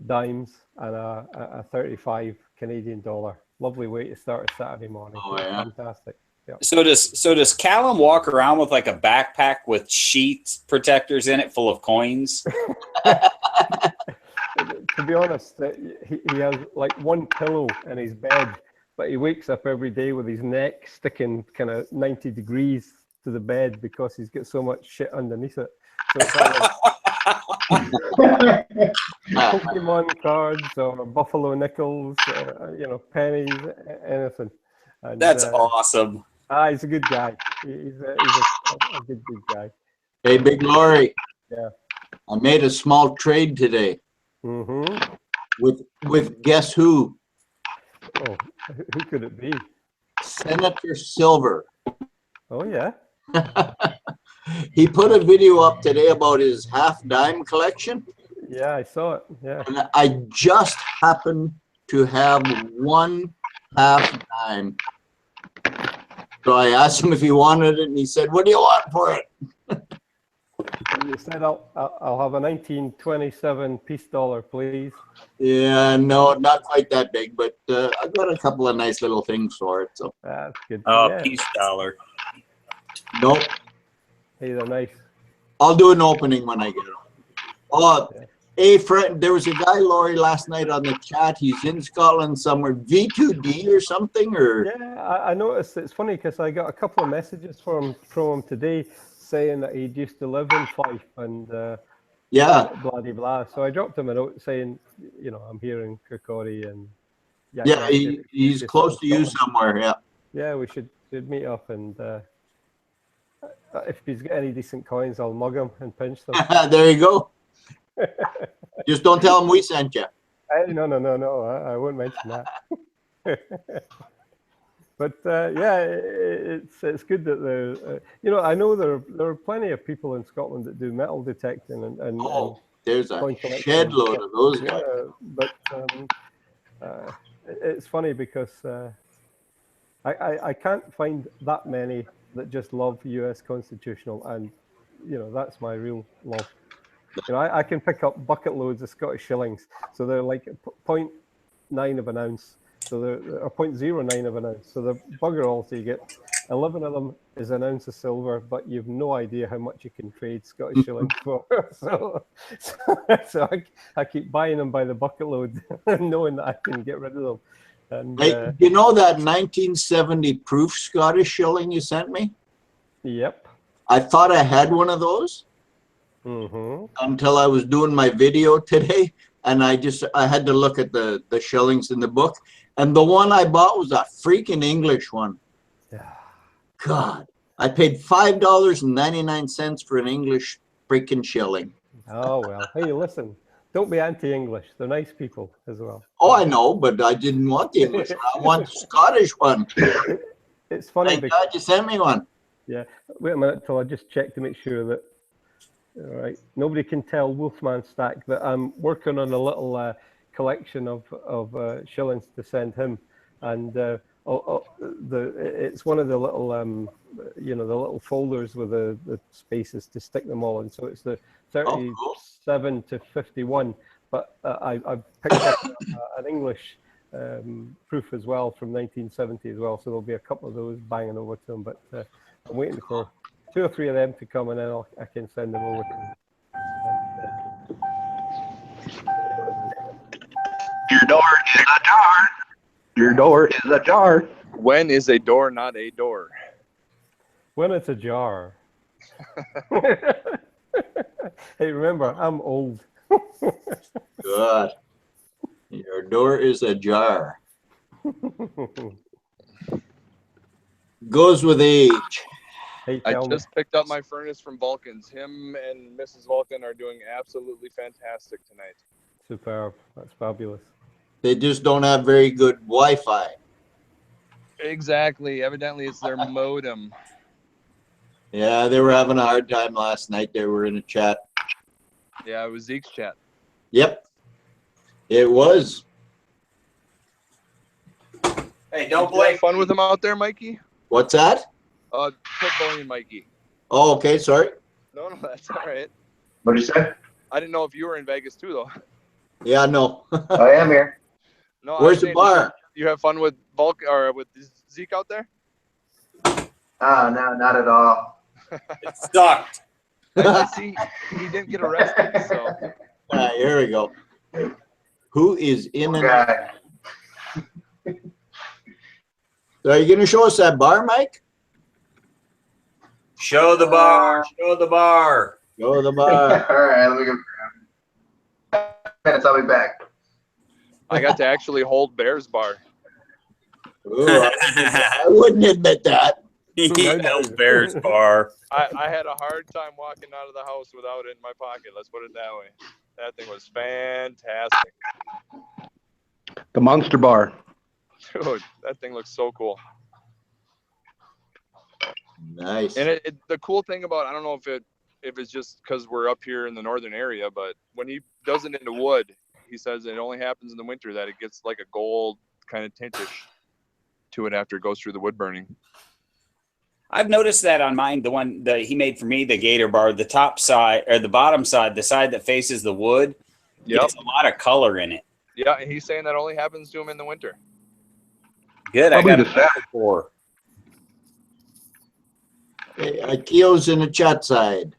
dimes and a 35 Canadian dollar. Lovely way to start a Saturday morning. Oh, yeah. Fantastic. Yeah. So does Callum walk around with like a backpack with sheet protectors in it full of coins? To be honest, he has like one pillow in his bed, but he wakes up every day with his neck sticking kind of 90 degrees to the bed because he's got so much shit underneath it. So it's like Pokemon cards or Buffalo nickels, pennies, anything. And, That's awesome. He's a good guy. He's a good guy. Hey, Big Laurie. Yeah. I made a small trade today. Mm-hmm. With guess who? Oh, who could it be? Senator Silver. Oh, yeah. He put a video up today about his half dime collection. Yeah, I saw it. Yeah. And I just happened to have one half dime. So I asked him if he wanted it, and he said, "What do you want for it?" You said I'll have a 1927 peace dollar, please. Yeah, no, not quite that big, but I've got a couple of nice little things for it. So That's good. Oh, Yeah. peace dollar. nope, Hey, they're nice. I'll do an opening when I get it. Oh, Yeah. hey, friend, there was a guy, Laurie, last night on the chat. He's in Scotland somewhere, V2D or something, or Yeah, I noticed. It's funny because I got a couple of messages from him today saying that he used to live in Fife and yeah, blah de blah. So I dropped him a note saying, I'm here in Kirkcaldy and yeah, he's just close to you Scotland. somewhere. Yeah, Yeah, we should meet up, and if he's got any decent coins, I'll mug him and pinch them. there you go. Just don't tell him we sent you. No, I won't mention that. But yeah, it's good that I know there are plenty of people in Scotland that do metal detecting and Oh, there's a coin collection. shed load of those guys. But it's funny because I can't find that many that just love U.S. constitutional, and that's my real love. I can pick up bucket loads of Scottish shillings, so they're like 0.9 of an ounce, so they're 0.09 of an ounce, so they're bugger all. So you get 11 of them is an ounce of silver, but you've no idea how much you can trade Scottish shillings for. So I keep buying them by the bucket load, knowing that I can get rid of them. And Hey, you know that 1970 proof Scottish shilling you sent me? yep. I thought I had one of those until I was doing my video today, and I had to look at the shillings in the book, and the one I bought was a freaking English one. God, I paid $5.99 for an English freaking shilling. Oh, well. Hey, listen, don't be anti-English. They're nice people as well. Oh, I know, but I didn't want the English one. I want the Scottish one. It's funny Thank because, God you sent me one. yeah, wait a minute till I just check to make sure that, all right, nobody can tell Wolfman Stack that I'm working on a little collection of shillings to send him. And it's one of the little, the little folders with the spaces to stick them all in. So it's the 37 to 51. But I picked up an English proof as well from 1970 as well. So there'll be a couple of those banging over to him. But I'm waiting for 2 or 3 of them to come, and then I can send them over to him. Your door is ajar. Your door is ajar. When is a door not a door? When it's ajar. Hey, remember, I'm old. God. Your door is ajar. Goes with age. Hey, I just picked up my furnace from Vulcan's. Him and Mrs. Vulcan are doing absolutely fantastic tonight. Superb. That's fabulous. They just don't have very good Wi-Fi. Exactly. Evidently, it's their modem. Yeah, they were having a hard time last night. They were in a chat. Yeah, it was Zeke's chat. Yep. It was. Hey, don't Did you blame have fun with him out there, Mikey? What's that? Quit bullying Mikey. Oh, okay. Sorry. No, that's all right. What did you say? I didn't know if you were in Vegas too, though. Yeah, no. I am here. No, Where's the bar? You have fun with with Zeke out there? No, not at all. It sucked. I see he didn't get arrested, so. All right, here we go. Who is in and Okay. So are you going to show us that bar, Mike? Show the bar. Show the bar. Show the bar. All right, let me go grab it. Minutes, I'll be back. I got to actually hold Bear's bar. Ooh, I wouldn't admit that. He held Bear's bar. I had a hard time walking out of the house without it in my pocket. Let's put it that way. That thing was fantastic. The Monster Bar. Dude, that thing looks so cool. Nice. And the cool thing about, I don't know if it's just because we're up here in the northern area, but when he does it into wood, he says it only happens in the winter that it gets like a gold kind of tintish to it after it goes through the wood burning. I've noticed that on mine, the one that he made for me, the Gator bar, the top side or the bottom side, the side that faces the wood, gets a lot of color in it. Yeah, and he's saying that only happens to him in the winter. Good, Probably I got the a couple for. Hey, Akio's in the chat side.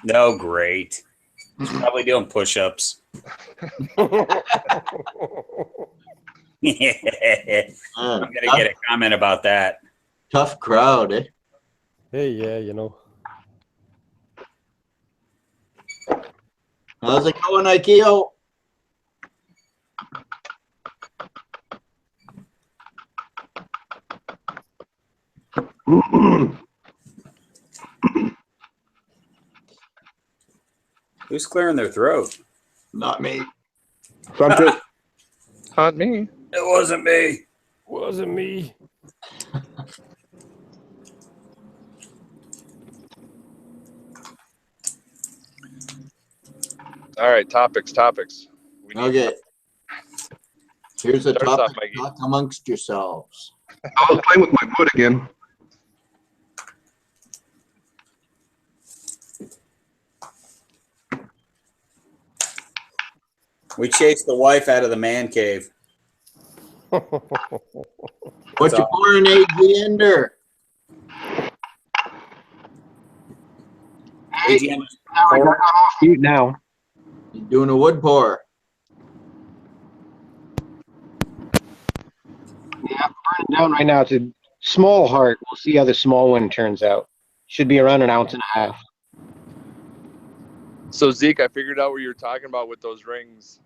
No, great. He's probably doing push-ups. I'm gonna get a comment about that. Tough crowd, eh? Hey, yeah, you know. How's it going, Akio? Who's clearing their throat? Not me. Sanchez. Not me. It wasn't me. Wasn't me. All right, topics. We need Okay. Here's a Start us off, topic. Mikey. Talk amongst yourselves. I was playing with my foot again. We chased the wife out of the man cave. What you pouring, AG Ender? AGM. I'm off mute now. You're doing a wood pour. Yeah, I'm burning down right now. It's a small heart. We'll see how the small one turns out. Should be around 1.5 ounces. So Zeke, I figured out what you were talking about with those rings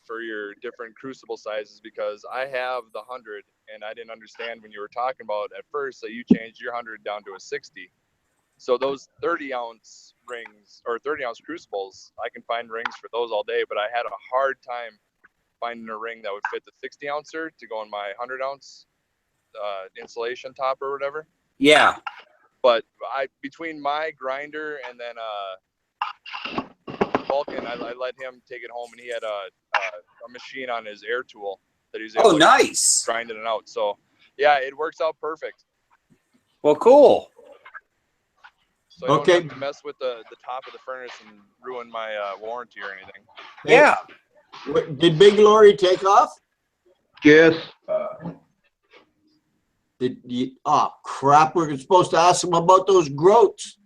for your different crucible sizes, because I have the 100 and I didn't understand when you were talking about at first that you changed your 100 down to a 60. So those 30-ounce rings or 30-ounce crucibles, I can find rings for those all day, but I had a hard time finding a ring that would fit the 60-ouncer to go in my 100-ounce insulation top or whatever. Yeah. But between my grinder and then Vulcan, I let him take it home, and he had a machine on his air tool that he's able to nice. grind it out. So yeah, it works out perfect. Well, cool. So I don't have to mess with the top of the furnace and ruin my warranty or anything. Yeah. Did Big Lori take off? Yes. Did you? Oh crap! We're supposed to ask him about those groats.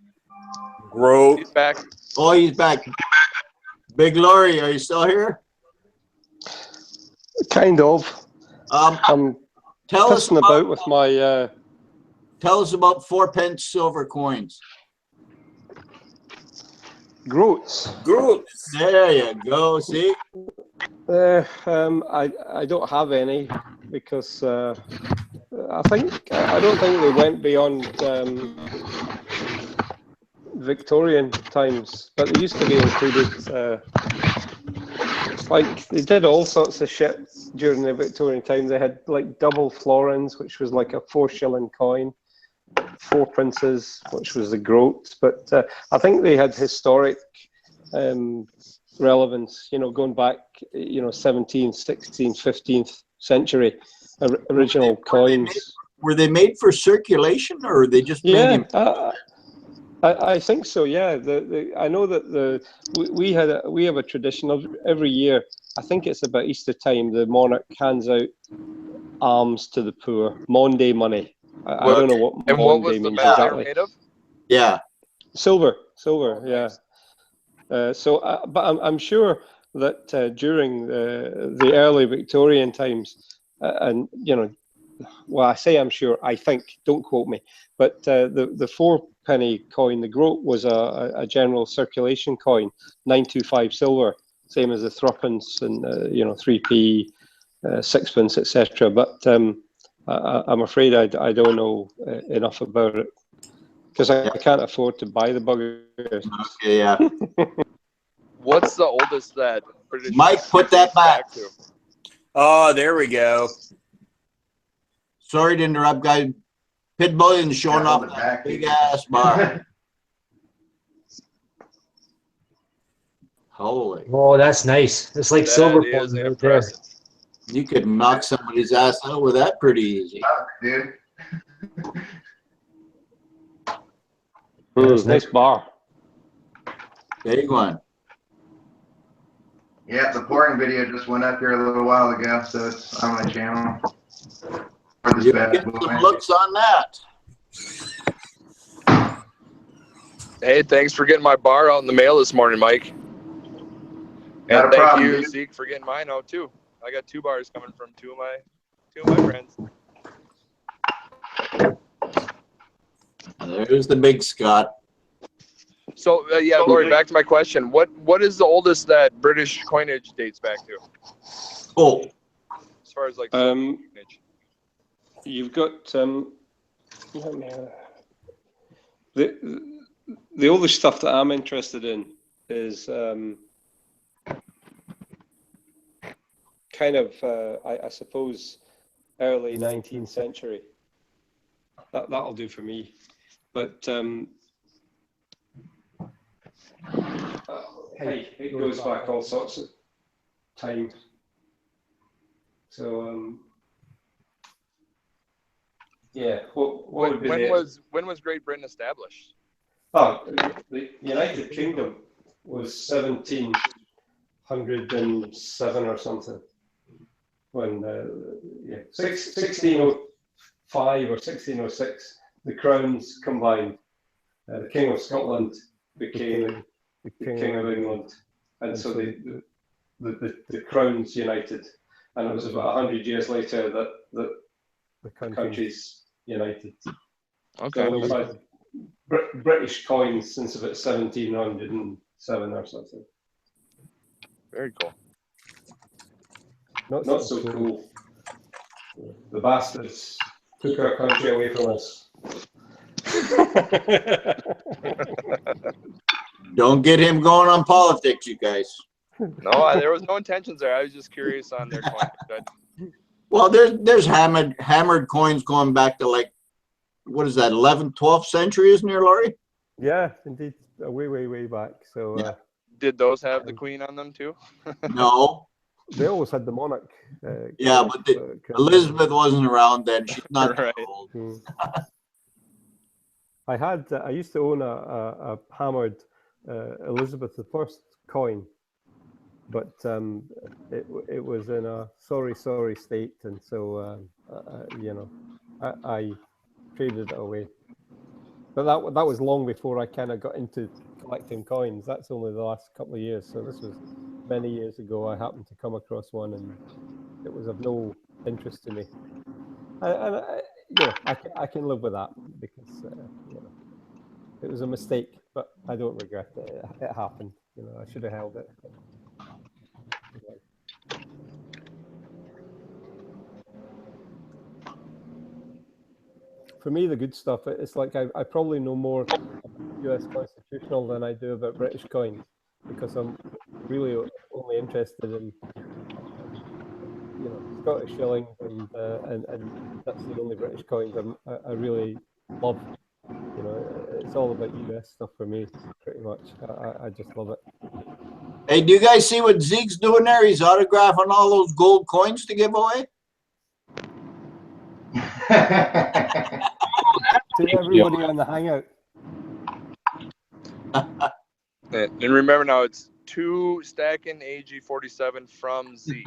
He's back. Oh, he's back. Big Lori, are you still here? Kind of. I'm Tell us pissing about with my. Tell us about 4-pence silver coins. Groats. There you go. See. I don't have any because I don't think they went beyond Victorian times, but they used to be included. Like they did all sorts of shit during the Victorian time. They had like double florins, which was like a 4-shilling coin, 4 princes, which was the groat. But I think they had historic relevance, going back, 17th, 16th, 15th century original coins. Were they made for circulation, or they just made him? I think so. Yeah, I know that we have a tradition of every year. I think it's about Easter time. The monarch hands out alms to the poor, Maundy money. I don't know what and what was Maundy the means metal exactly. made of? Yeah, silver. Yeah. But I'm sure that during the early Victorian times, and well, I say I'm sure. I think. Don't quote me. But the 4-penny coin, the groat, was a general circulation coin, 925 silver, same as the threepence and 3p, 6pence, etc. But I'm afraid I don't know enough about it because I can't afford to buy the buggers. Okay, yeah. What's the oldest that British? Mike, put that back. To? Oh, there we go. Sorry to interrupt, guys. Pit Bullion's showing off that big ass bar. Holy. Oh, that's nice. It's like silver is right impressive. there. You could knock somebody's ass out with that pretty easy. Dude. Nice bar. Big one. Yeah, the pouring video just went up here a little while ago, so it's on my channel. For this You bad get boy. some looks on that. Hey, thanks for getting my bar out in the mail this morning, Mike. Not And a thank problem, you, dude. Zeke, for getting mine out too. I got 2 bars coming from two of my friends. There's the big Scott. So yeah, Lori, back to my question. What is the oldest that British coinage dates back to? Oh, As far as like Um, coinage. You've got the oldest stuff that I'm interested in is kind of I suppose early 19th century. That'll do for me. But hey, it goes back all sorts of time. So yeah, what would be when was Great Britain established? Oh, the United Kingdom was 1707 or something. When 1605 or 1606, the crowns combined. The King of Scotland became the King of England, and so the crowns united, and it was about 100 years later that the countries united. Okay. So we've had British coins since about 1707 or something. Very cool. Not so cool. The bastards took our country away from us. Don't get him going on politics, you guys. No, there was no intentions there. I was just curious on their coin. Well, there's hammered coins going back to like, what is that, 11th, 12th century, isn't there, Laurie? Yeah, indeed, way back. So Yeah. Did those have the queen on them too? No. They always had the monarch. Yeah, but Elizabeth wasn't around then. She's not Right. old. I used to own a hammered Elizabeth I coin, but it was in a sorry state, and so I traded it away. But that was long before I kind of got into collecting coins. That's only the last couple of years. So this was many years ago. I happened to come across one, and it was of no interest to me. And I can live with that because it was a mistake, but I don't regret it. It happened. I should have held it. For me, the good stuff, it's like I probably know more about US constitutional than I do about British coins, because I'm really only interested in Scottish shillings, and that's the only British coins I really love. It's all about US stuff for me, pretty much. I just love it. Hey, do you guys see what Zeke's doing there? He's autographing all those gold coins to give away. To everybody on the Hangout. And remember now, it's 2 stacking AG47 from Zeke.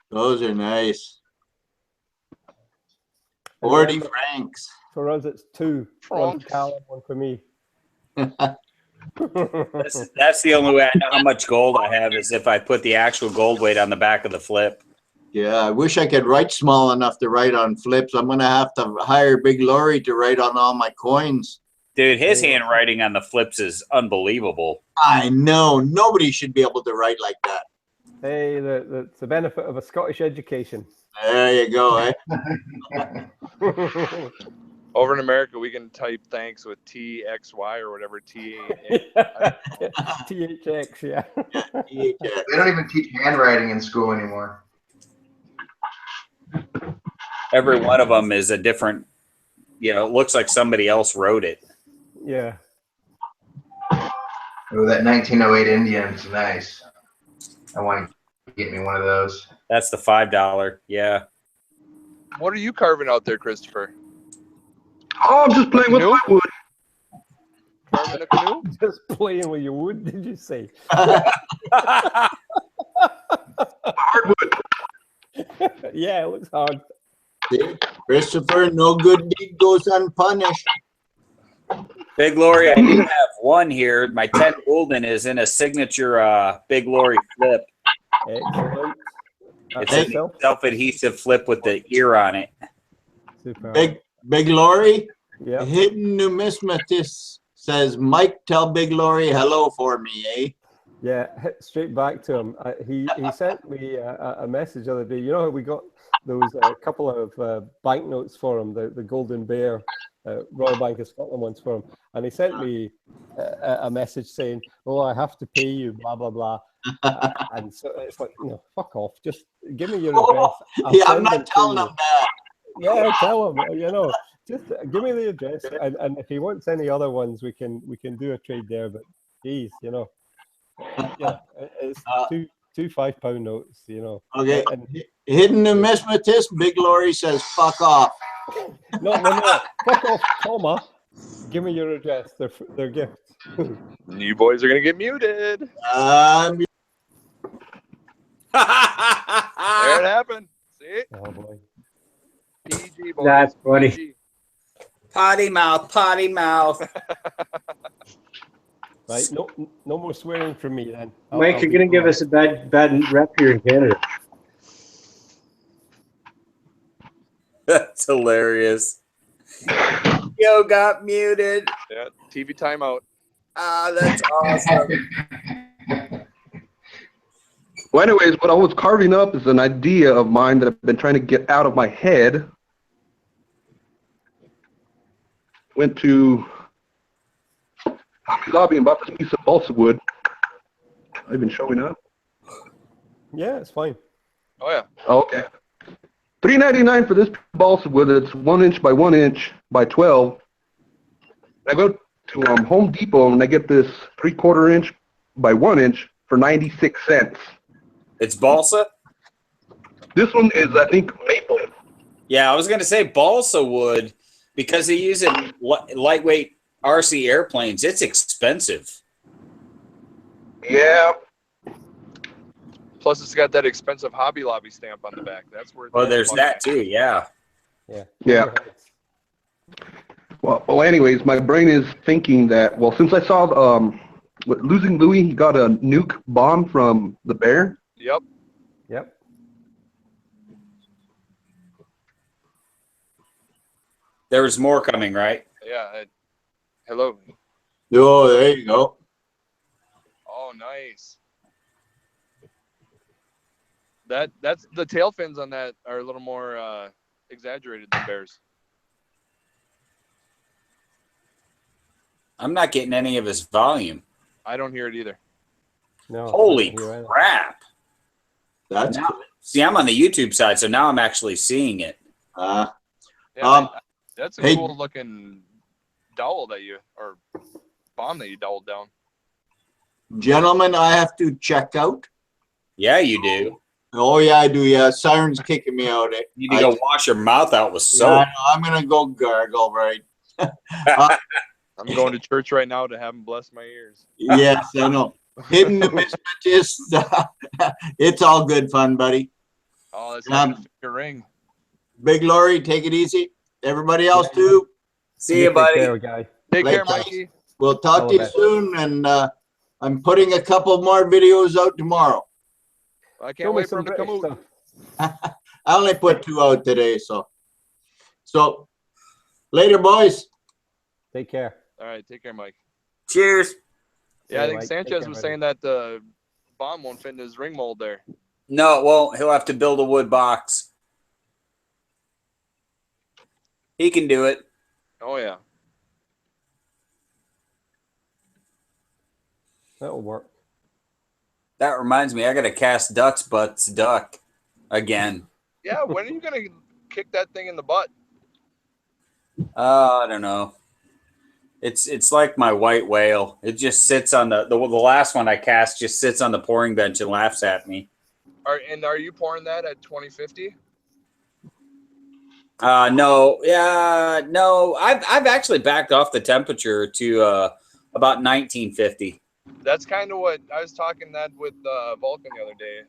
Those are nice. 40 francs. For us, it's 2. One for Cal and one for me. That's the only way I know how much gold I have, is if I put the actual gold weight on the back of the flip. Yeah, I wish I could write small enough to write on flips. I'm going to have to hire Big Laurie to write on all my coins. Dude, his handwriting on the flips is unbelievable. I know. Nobody should be able to write like that. Hey, it's the benefit of a Scottish education. There you go, eh? Over in America, we can type thanks with TXY or whatever THX, yeah. THX. They don't even teach handwriting in school anymore. Every one of them is a different, it looks like somebody else wrote it. Yeah. Oh, that 1908 Indian's nice. I want to get me one of those. That's the $5. Yeah. What are you carving out there, Christopher? Oh, I'm just playing with my wood. Carving a canoe? Just playing with your wood, did you say? Hardwood. Yeah, it looks hard. Christopher, no good deed goes unpunished. Big Laurie, I do have one here. My 10 Golden is in a signature Big Laurie flip. Excellent. It's a self-adhesive flip with the ear on it. Super. Big Laurie, yeah. Hidden Numismatist says, Mike, tell Big Laurie hello for me, eh? Yeah, hit straight back to him. He sent me a message the other day. You know how we got those couple of banknotes for him, the Golden Bear, Royal Bank of Scotland ones for him. And he sent me a message saying, oh, I have to pay you, blah, blah, blah. And so it's like, fuck off. Just give me your address. I'm not telling him that. Yeah, tell him, just give me the address. And if he wants any other ones, we can do a trade there. But geez, it's two £5 notes, Okay. Hidden Numismatist, Big Laurie says, fuck off. No. Fuck off, comma. Give me your address. They're gifts. You boys are going to get muted. There it happened. See? Oh, boy. PG, boys. That's funny. PG. Potty mouth, potty mouth. Right? No, no more swearing from me then. Mike, I'll you're be gonna give quiet. us a bad rep here in Canada. That's hilarious. Yo got muted. Yeah, TV timeout. Ah, that's awesome. Well, anyways, what I was carving up is an idea of mine that I've been trying to get out of my head. Went to Hobby Lobby and bought this piece of balsa wood. I've been showing up. Yeah, it's fine. Oh yeah. Oh, okay. $3.99 for this balsa wood. It's 1 inch by 1 inch by 12. I go to Home Depot and I get this 3/4 inch by 1 inch for 96 cents. It's balsa? This one is, I think, maple. Yeah, I was going to say balsa wood because they use it in lightweight RC airplanes. It's expensive. Yeah. Plus, it's got that expensive Hobby Lobby stamp on the back. That's worth. Well, there's money. that too. Yeah. Yeah. Well, anyways, my brain is thinking that, well, since I saw Losing Louie, he got a nuke bomb from the bear. Yep. Yep. There's more coming, right? Yeah. Hello. Oh, there you go. Oh, nice. That's the tail fins on that are a little more exaggerated than bears. I'm not getting any of his volume. I don't hear it either. No. Holy I don't hear either. crap. That's Now, see, I'm on the YouTube side, so now I'm actually seeing it. Yeah, that's a hey- cool looking dowel or bomb that you doweled down. gentlemen, I have to check out. Yeah, you do. Oh yeah, I do. Yeah, siren's kicking me out. You need to go wash your mouth out with soap. Yeah, I'm gonna go gargle, right? I'm going to church right now to have him bless my ears. Yes, I know. Hidden numismatist. It's all good fun, buddy. Oh, that's having a finger ring. Big Lori, take it easy. Everybody else too. See you, buddy. Take care, guy. Take care, Likewise. Mikey. We'll talk All to you the best. soon, and I'm putting a couple more videos out tomorrow. I Show can't me wait for some him to come British out. stuff. I only put 2 out today, so later, boys. Take care. All right, take care, Mike. Cheers. Yeah, I Yeah, think Mike, take Sanchez care, was buddy. saying that the bomb won't fit in his ring mold there. No, it won't. He'll have to build a wood box. He can do it. Oh yeah. That'll work. That reminds me, I got to cast Duck's Butts Duck again. Yeah, when are you gonna kick that thing in the butt? I don't know. It's like my white whale. It just sits on the last one I cast just sits on the pouring bench and laughs at me. Are you pouring that at 2050? No. Yeah, no. I've actually backed off the temperature to about 1950. That's kind of what I was talking that with Vulcan the other day,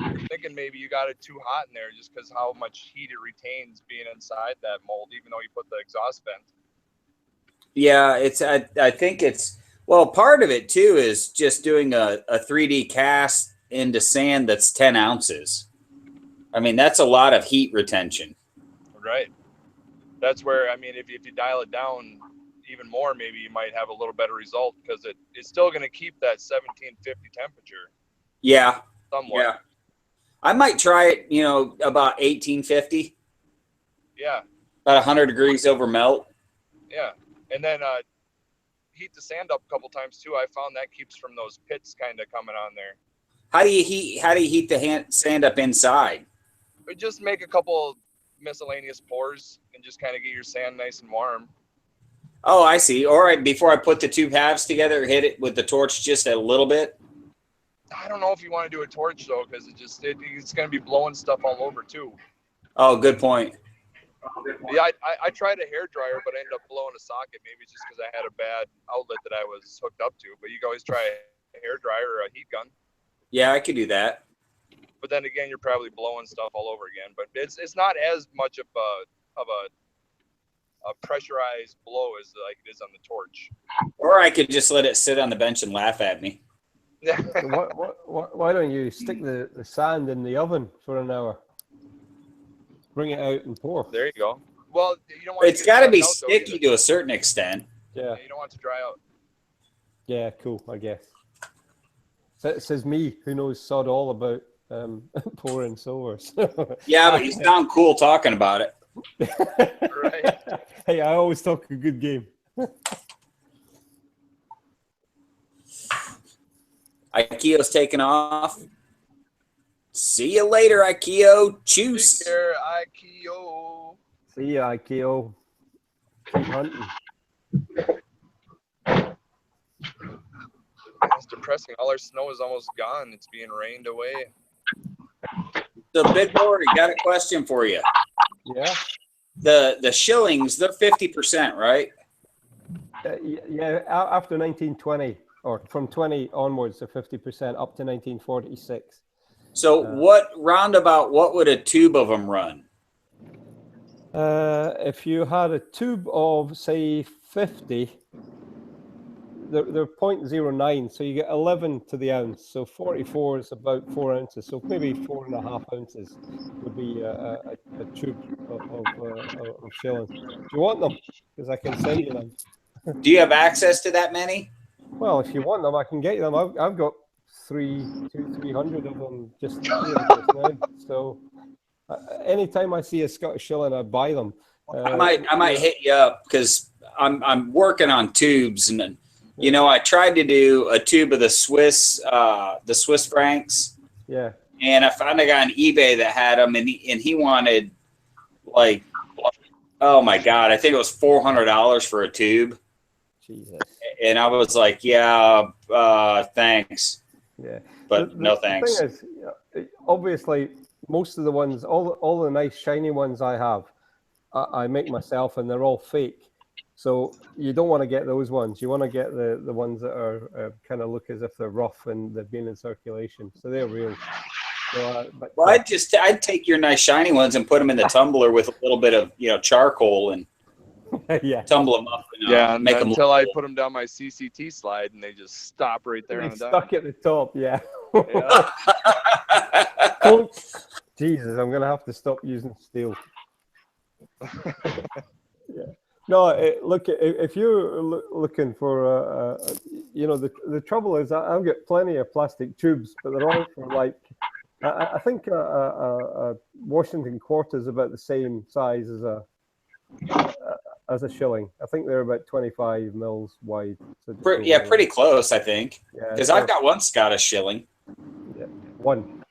and thinking maybe you got it too hot in there just because how much heat it retains being inside that mold, even though you put the exhaust vent. Yeah, I think it's, well, part of it too is just doing a 3D cast into sand that's 10 ounces. I mean, that's a lot of heat retention. Right. That's where, I mean, if you dial it down even more, maybe you might have a little better result because it's still going to keep that 1750 temperature. Yeah. Somewhat. Yeah. I might try it, about 1850, Yeah. about 100 degrees over melt. Yeah. And then heat the sand up a couple times too. I found that keeps from those pits kind of coming on there. How do you heat the sand up inside? But just make a couple miscellaneous pours and just kind of get your sand nice and warm. Oh, I see. All right. Before I put the two halves together, hit it with the torch just a little bit. I don't know if you want to do a torch though, because it's going to be blowing stuff all over too. Oh, good point. Yeah, I tried a hair dryer, but I ended up blowing a socket. Maybe it's just because I had a bad outlet that I was hooked up to. But you can always try a hair dryer or a heat gun. Yeah, I could do that. But then again, you're probably blowing stuff all over again. But it's not as much of a a pressurized blow as like it is on the torch. Or I could just let it sit on the bench and laugh at me. Why don't you stick the sand in the oven for an hour? Bring it out and pour. There you go. Well, you don't want It's got to be sticky to a certain extent. Yeah. You don't want it to dry out. Yeah, cool, I guess. Says me, who knows sod all about pouring silver. Yeah, but you sound cool talking about it. Right. Hey, I always talk a good game. Ikeo's taking off. See you later, Ikeo. Choose. Take care, Ikeo. See ya, Ikeo. Keep hunting. It's depressing. All our snow is almost gone. It's being rained away. So, Big Board, got a question for you. Yeah. The shillings, they're 50%, right? Yeah, after 1920, or from 20 onwards, they're 50% up to 1946. So, what would a tube of them run? If you had a tube of, say, 50, they're 0.09, so you get 11 to the ounce. So 44 is about 4 ounces. So maybe 4.5 ounces would be a tube of shillings. Do you want them? Because I can send you them. Do you have access to that many? Well, if you want them, I can get you them. I've got 300 of them just now. So anytime I see a Scottish shilling, I buy them. I might hit you up because I'm working on tubes, and you know I tried to do a tube of the Swiss francs. Yeah. And I found a guy on eBay that had them, and he wanted like, oh my God, I think it was $400 for a tube. Jesus. And I was like, yeah, thanks. Yeah. But no thanks. The thing is, obviously, most of the ones, all the nice shiny ones I have, I make myself, and they're all fake. So you don't want to get those ones. You want to get the ones that are kind of look as if they're rough and they've been in circulation. So they're real. So, I'd take your nice shiny ones and put them in the tumbler with a little bit of charcoal and yeah, tumble them up. And, make them until I put them down my CCT slide and they just stop right there. They stuck at the top. Yeah. Jesus, I'm gonna have to stop using steel. Yeah. No, look, if you're looking for, the trouble is I've got plenty of plastic tubes, but they're all for like, I think a Washington quarter is about the same size as a shilling. I think they're about 25 mils wide. So pretty close, I think. Because Yeah, I've got one Scottish shilling. Yeah, one.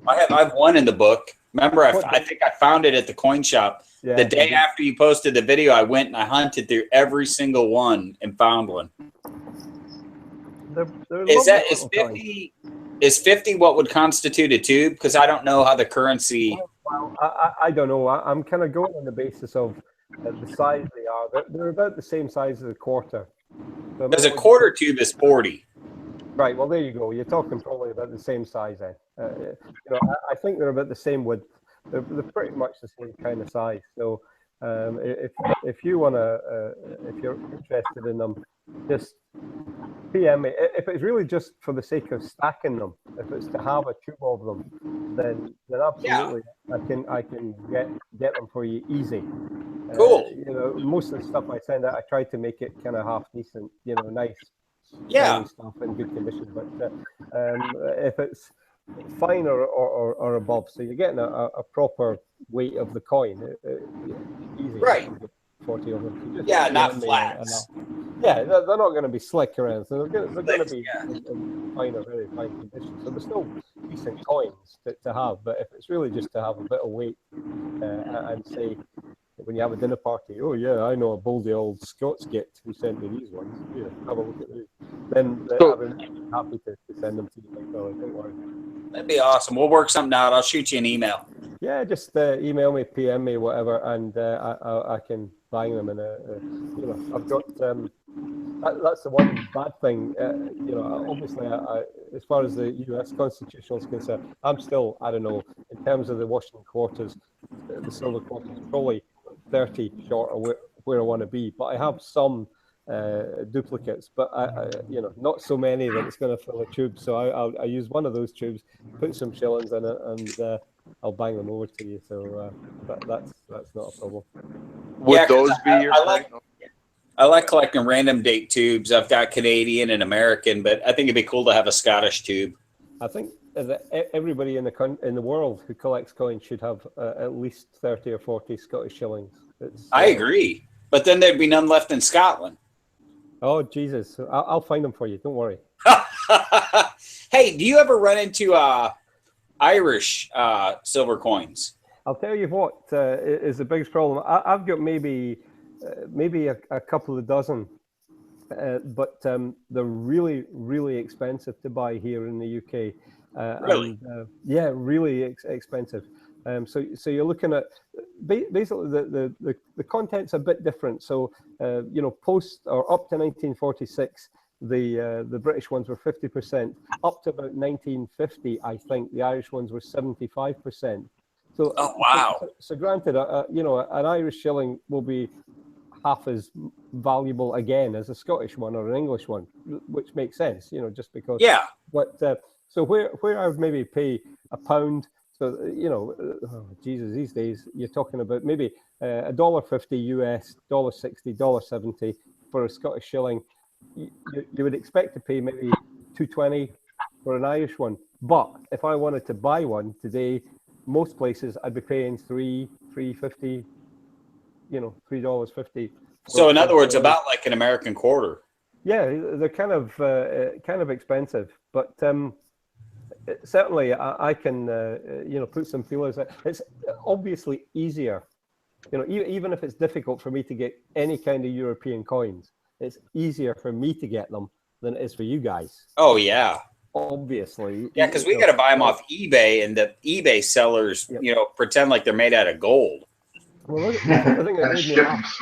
I have one in the book. Remember, I think I found it at the coin shop. Yeah, the day after you posted the video, I went and I hunted through every single one and found one. Is 50 what would constitute a tube? Because I don't know how the currency. Well, I don't know. I'm kind of going on the basis of the size they are. They're about the same size as a quarter. Because a quarter tube is 40. Right. Well, there you go. You're talking probably about the same size then. I think they're about the same width. They're pretty much the same kind of size. So if you want to, if you're interested in them, just PM me. If it's really just for the sake of stacking them, if it's to have a tube of them, then absolutely, I can get them for you easy. Cool. Most of the stuff I send out, I try to make it kind of half decent, nice. Yeah. Stuff in good condition, but if it's fine or above, so you're getting a proper weight of the coin, easy. Right. 40 of them. Not flats. Yeah, they're not going to be slick around, so they're going to be in fine or very fine condition. So there's still decent coins to have, but if it's really just to have a bit of weight and say, when you have a dinner party, oh yeah, I know a baldy old Scots git who sent me these ones. Yeah, have a look at these. Then I'd be happy to send them to you. Don't worry. That'd be awesome. We'll work something out. I'll shoot you an email. Yeah, just email me, PM me, whatever, and I can bang them. And I've got that's the one bad thing. Obviously, as far as the U.S. Constitution is concerned, I'm still, I don't know, in terms of the Washington quarters, the silver quarters, probably 30 short of where I want to be. But I have some duplicates, but not so many that it's going to fill a tube. So I use one of those tubes, put some shillings in it, and I'll bang them over to you. So that's not a problem. Would those be your? I like collecting random date tubes. I've got Canadian and American, but I think it'd be cool to have a Scottish tube. I think that everybody in the world who collects coins should have at least 30 or 40 Scottish shillings. I agree, but then there'd be none left in Scotland. Oh Jesus! I'll find them for you. Don't worry. Hey, do you ever run into Irish silver coins? I'll tell you what is the biggest problem. I've got maybe a couple of dozen, but they're really, really expensive to buy here in the UK. Really? And, yeah, really expensive. So you're looking at basically the content's a bit different. So post or up to 1946, the British ones were 50%. Up to about 1950, I think the Irish ones were 75%. So, oh wow! So granted, an Irish shilling will be half as valuable again as a Scottish one or an English one, which makes sense, just because. Yeah. But so where I would maybe pay £1, so oh, Jesus, these days you're talking about maybe $1.50 US, $1.60, $1.70 for a Scottish shilling. You would expect to pay maybe $2.20 for an Irish one. But if I wanted to buy one today, most places I'd be paying $3.50, $3.50. So in other words, about like an American quarter. Yeah, they're kind of expensive, but certainly I can put some feelers. It's obviously easier, even if it's difficult for me to get any kind of European coins, it's easier for me to get them than it is for you guys. Oh yeah. Obviously. Yeah, because we got to buy them off eBay, and the eBay sellers, pretend like they're made out of gold. Well, I think it made me laugh.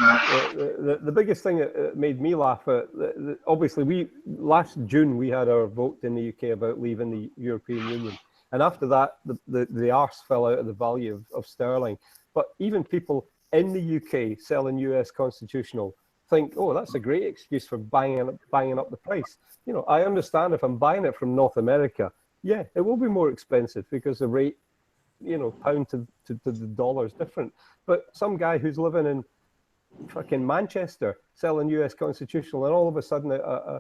The biggest thing that made me laugh, obviously, last June we had our vote in the UK about leaving the European Union, and after that, the arse fell out of the value of sterling. But even people in the UK selling US constitutional think, oh, that's a great excuse for banging up the price. I understand if I'm buying it from North America, yeah, it will be more expensive because the rate, pound to the dollar is different. But some guy who's living in fucking Manchester selling US constitutional, and all of a sudden a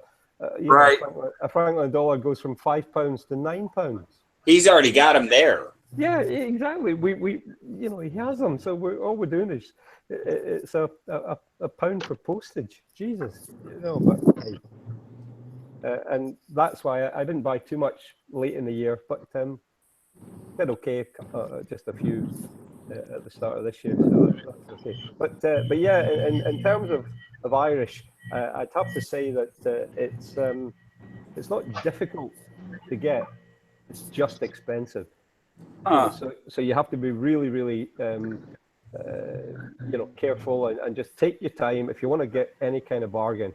Franklin dollar goes from £5 to £9. He's already got them there. Yeah, exactly. We he has them. So all we're doing is it's a pound for postage. Jesus, and that's why I didn't buy too much late in the year, but did okay, just a few at the start of this year. So that's okay. But yeah, in terms of Irish, I'd have to say that it's not difficult to get. It's just expensive. So you have to be really, really, careful and just take your time. If you want to get any kind of bargain,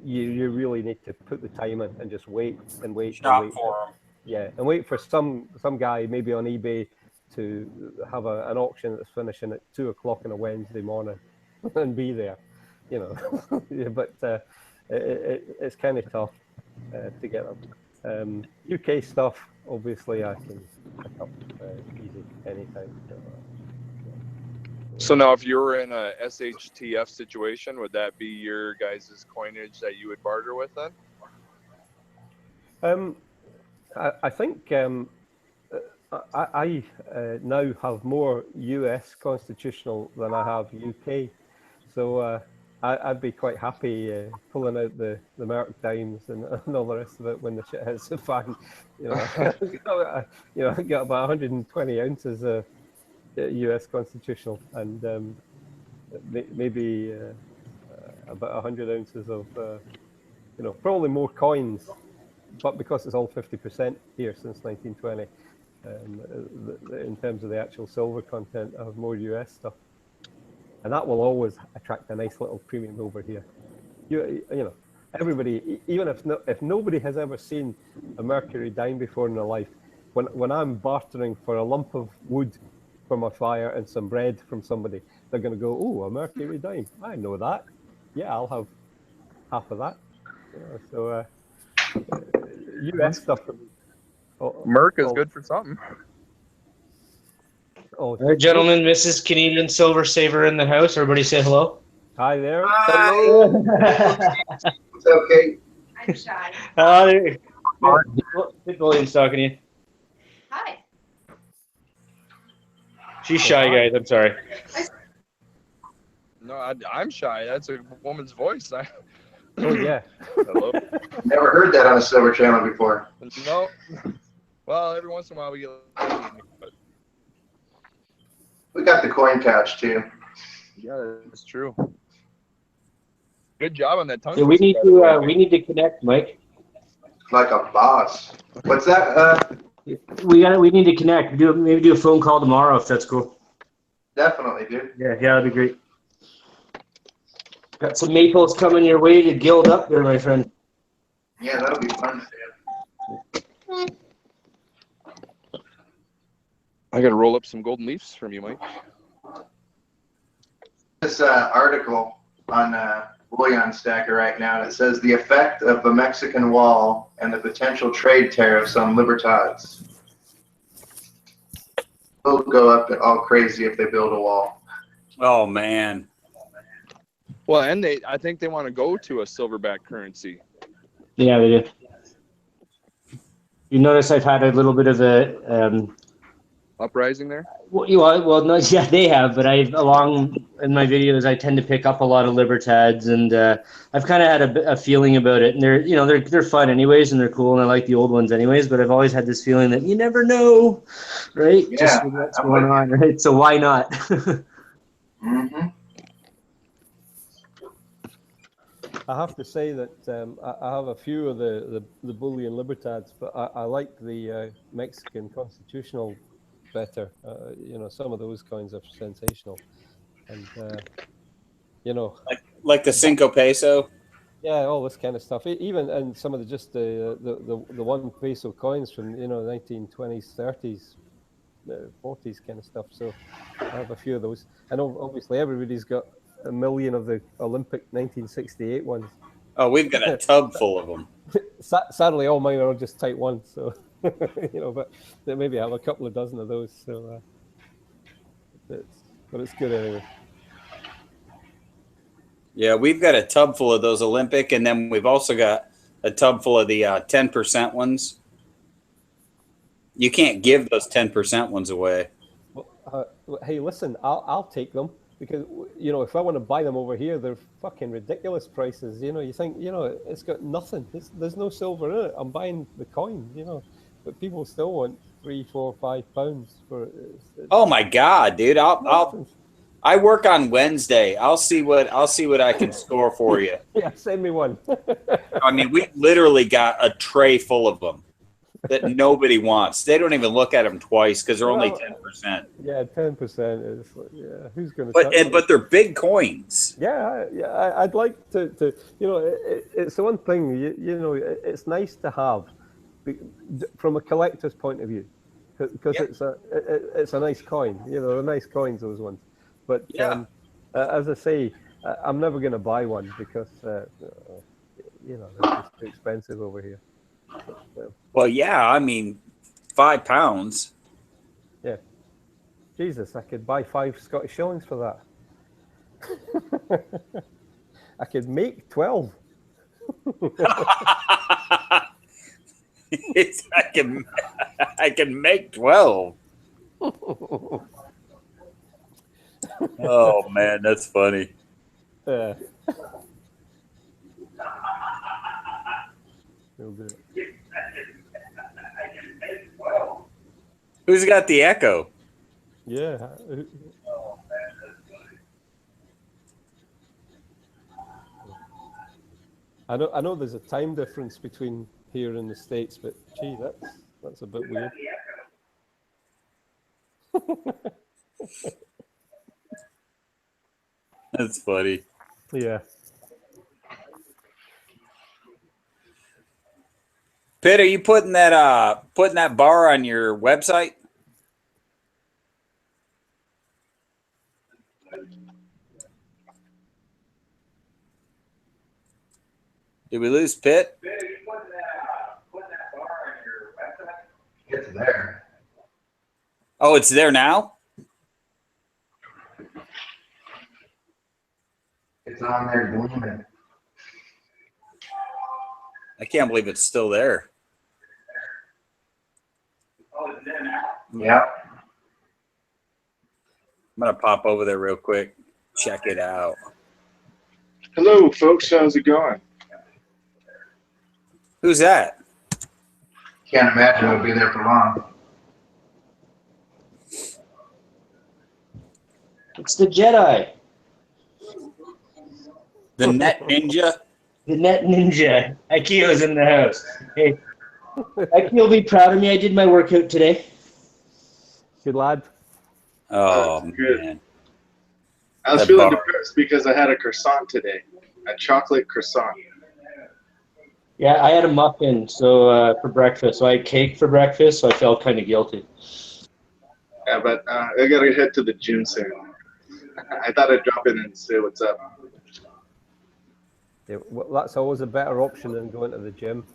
you really need to put the time in and just wait and wait. Shop and wait. for them. Yeah, and wait for some guy maybe on eBay to have an auction that's finishing at 2:00 on a Wednesday morning and be there, Yeah, but it's kind of tough to get them. UK stuff, obviously, I can pick up easy anytime. So now, if you were in a SHTF situation, would that be your guys' coinage that you would barter with then? I think I now have more US constitutional than I have UK, so I'd be quite happy pulling out the Merc Times and all the rest of it when the shit hits the fan. I got about 120 ounces of US constitutional and maybe about 100 ounces of probably more coins. But because it's all 50% here since 1920, in terms of the actual silver content, I have more US stuff, and that will always attract a nice little premium over here. Everybody, even if nobody has ever seen a mercury dime before in their life, when I'm bartering for a lump of wood for my fire and some bread from somebody, they're going to go, oh, a mercury dime. I know that. Yeah, I'll have half of that. So US stuff. Merc is good for something. Oh, All right, gentlemen, Mrs. Canadian Silver Saver in the house. Everybody say hello. Hi there. Hello. It's okay. I'm shy. William's talking to you. Hi. She's shy, guys. I'm sorry. No, I'm shy. That's a woman's voice. Oh yeah. Hello. Never heard that on a Silver channel before. No. Well, every once in a while we get. But We got the coin couch too. yeah, that's true. Good job on that tongue. Yeah, we need to connect, Mike. Like a boss. What's that? We need to connect. Maybe do a phone call tomorrow if that's cool. Definitely, dude. Yeah, that'd be great. Got some maples coming your way to gild up there, my friend. Yeah, that'll be fun, dude. I gotta roll up some golden leaves from you, Mike. This article on Bullion Stacker right now, and it says the effect of the Mexican wall and the potential trade tariffs on Libertads. Will go up all crazy if they build a wall. Oh man. Well, and I think they want to go to a silverback currency. Yeah, they do. You notice I've had a little bit of a Uprising there. well, no, yeah, they have, but along in my videos, I tend to pick up a lot of Libertads, and I've kind of had a feeling about it, and they're fun anyways, and they're cool, and I like the old ones anyways, but I've always had this feeling that you never know, right? Yeah, just what's going on, right? So why not? Mm-hmm. I have to say that I have a few of the Bullion Libertads, but I like the Mexican constitutional better. Some of those coins are sensational, and Like the Cinco Peso. yeah, all this kind of stuff. Even and some of the 1 peso coins from 1920s, 30s, 40s kind of stuff. So I have a few of those. I know obviously everybody's got a million of the Olympic 1968 ones. Oh, we've got a tub full of them. Sadly, all mine are just Type 1, so but maybe I have a couple of dozen of those. So, but it's good anyway. Yeah, we've got a tub full of those Olympic, and then we've also got a tub full of the 10% ones. You can't give those 10% ones away. Well, hey, listen, I'll take them. Because, if I want to buy them over here, they're fucking ridiculous prices. You think, it's got nothing. There's no silver in it. I'm buying the coin, but people still want £3, £4, £5 for it. Oh my God, dude! I work on Wednesday. I'll see what I can score for you. Yeah, send me one. I mean, we literally got a tray full of them that nobody wants. They don't even look at them twice because they're only 10%. Yeah, 10% is. Yeah, who's going to? But they're big coins. Yeah. I'd like to. It's the one thing. It's nice to have, from a collector's point of view, because it's a nice coin. They're nice coins, those ones. But as I say, I'm never going to buy one because they're just too expensive over here. Well, yeah, I mean, £5. Yeah. Jesus, I could buy 5 Scottish shillings for that. I could make 12. I can make 12. Oh man, that's funny. Yeah. Who's got the echo? Yeah. I know there's a time difference between here and the States, but gee, that's a bit weird. That's funny. Yeah. Pitt, are you putting that bar on your website? Did we lose Pitt? It's there. Oh, it's there now? It's on there gleaming. I can't believe it's still there. Yep. I'm going to pop over there real quick. Check it out. Hello, folks. How's it going? Who's that? Can't imagine it'll be there for long. It's the Jedi. The Net Ninja? The Net Ninja. Aikio's in the house. Hey, Aikio will be proud of me. I did my workout today. Good lad. Oh, good. man. I was That feeling bar. depressed because I had a croissant today, a chocolate croissant. Yeah, I had a muffin for breakfast. So I had cake for breakfast, so I felt kind of guilty. Yeah, but I gotta head to the gym soon. I thought I'd drop in and say what's up. Yeah, well, that's always a better option than going to the gym.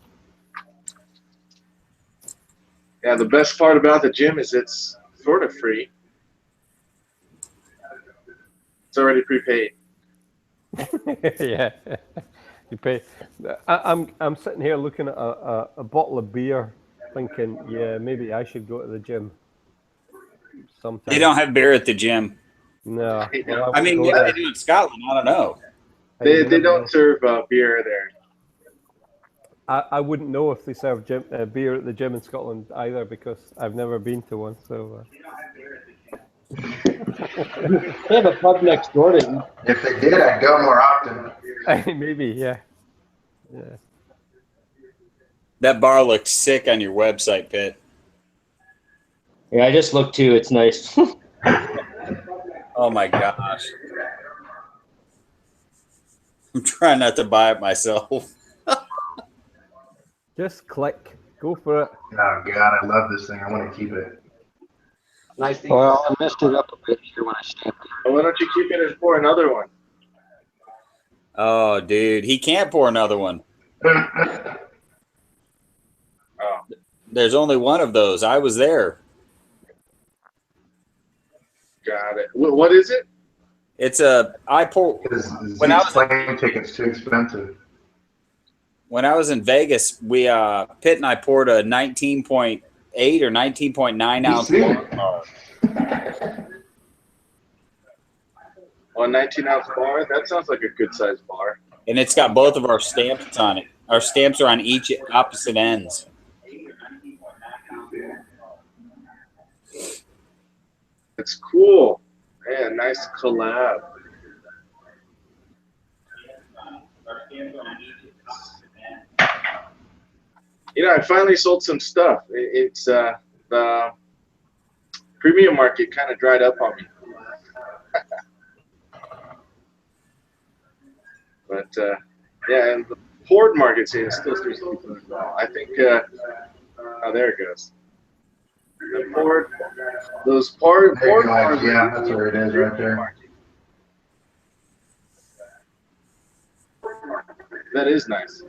Yeah, the best part about the gym is it's sort of free. It's already prepaid. Yeah, you pay. I'm sitting here looking at a bottle of beer, thinking, yeah, maybe I should go to the gym sometime. They don't have beer at the gym. No. Well, I mean, go maybe there. they do in Scotland. I don't know. They never don't know. serve beer there. I wouldn't know if they serve beer at the gym in Scotland either, because I've never been to one. So. They have a pub next door to you. If they did, I'd go more often. Maybe, yeah. Yeah. That bar looked sick on your website, Pitt. Yeah, I just looked too. It's nice. Oh, my gosh. I'm trying not to buy it myself. Just click. Go for it. Oh God, I love this thing. I want to keep it. Nice. Well, I messed it up a bit here when I stamped it. Well, why don't you keep it and pour another one? Oh, dude. He can't pour another one. Oh, There's only one of those. I was there. got it. What is it? It's a I pour Because when I Zeke's was plane ticket's too expensive. when I was in Vegas, we Pitt and I poured a 19.8 or 19.9 ounce Me too. bar. Oh, a 19-ounce bar? That sounds like a good-sized bar. And it's got both of our stamps on it. Our stamps are on each opposite ends. It's cool. Yeah, nice collab. You know, I finally sold some stuff. It's the premium market kind of dried up on me. But yeah, and the poured market scene still seems to be doing well. I think. Oh, there it goes. The poured, those poured. There you go. Yeah, that's where it is right there. That is nice.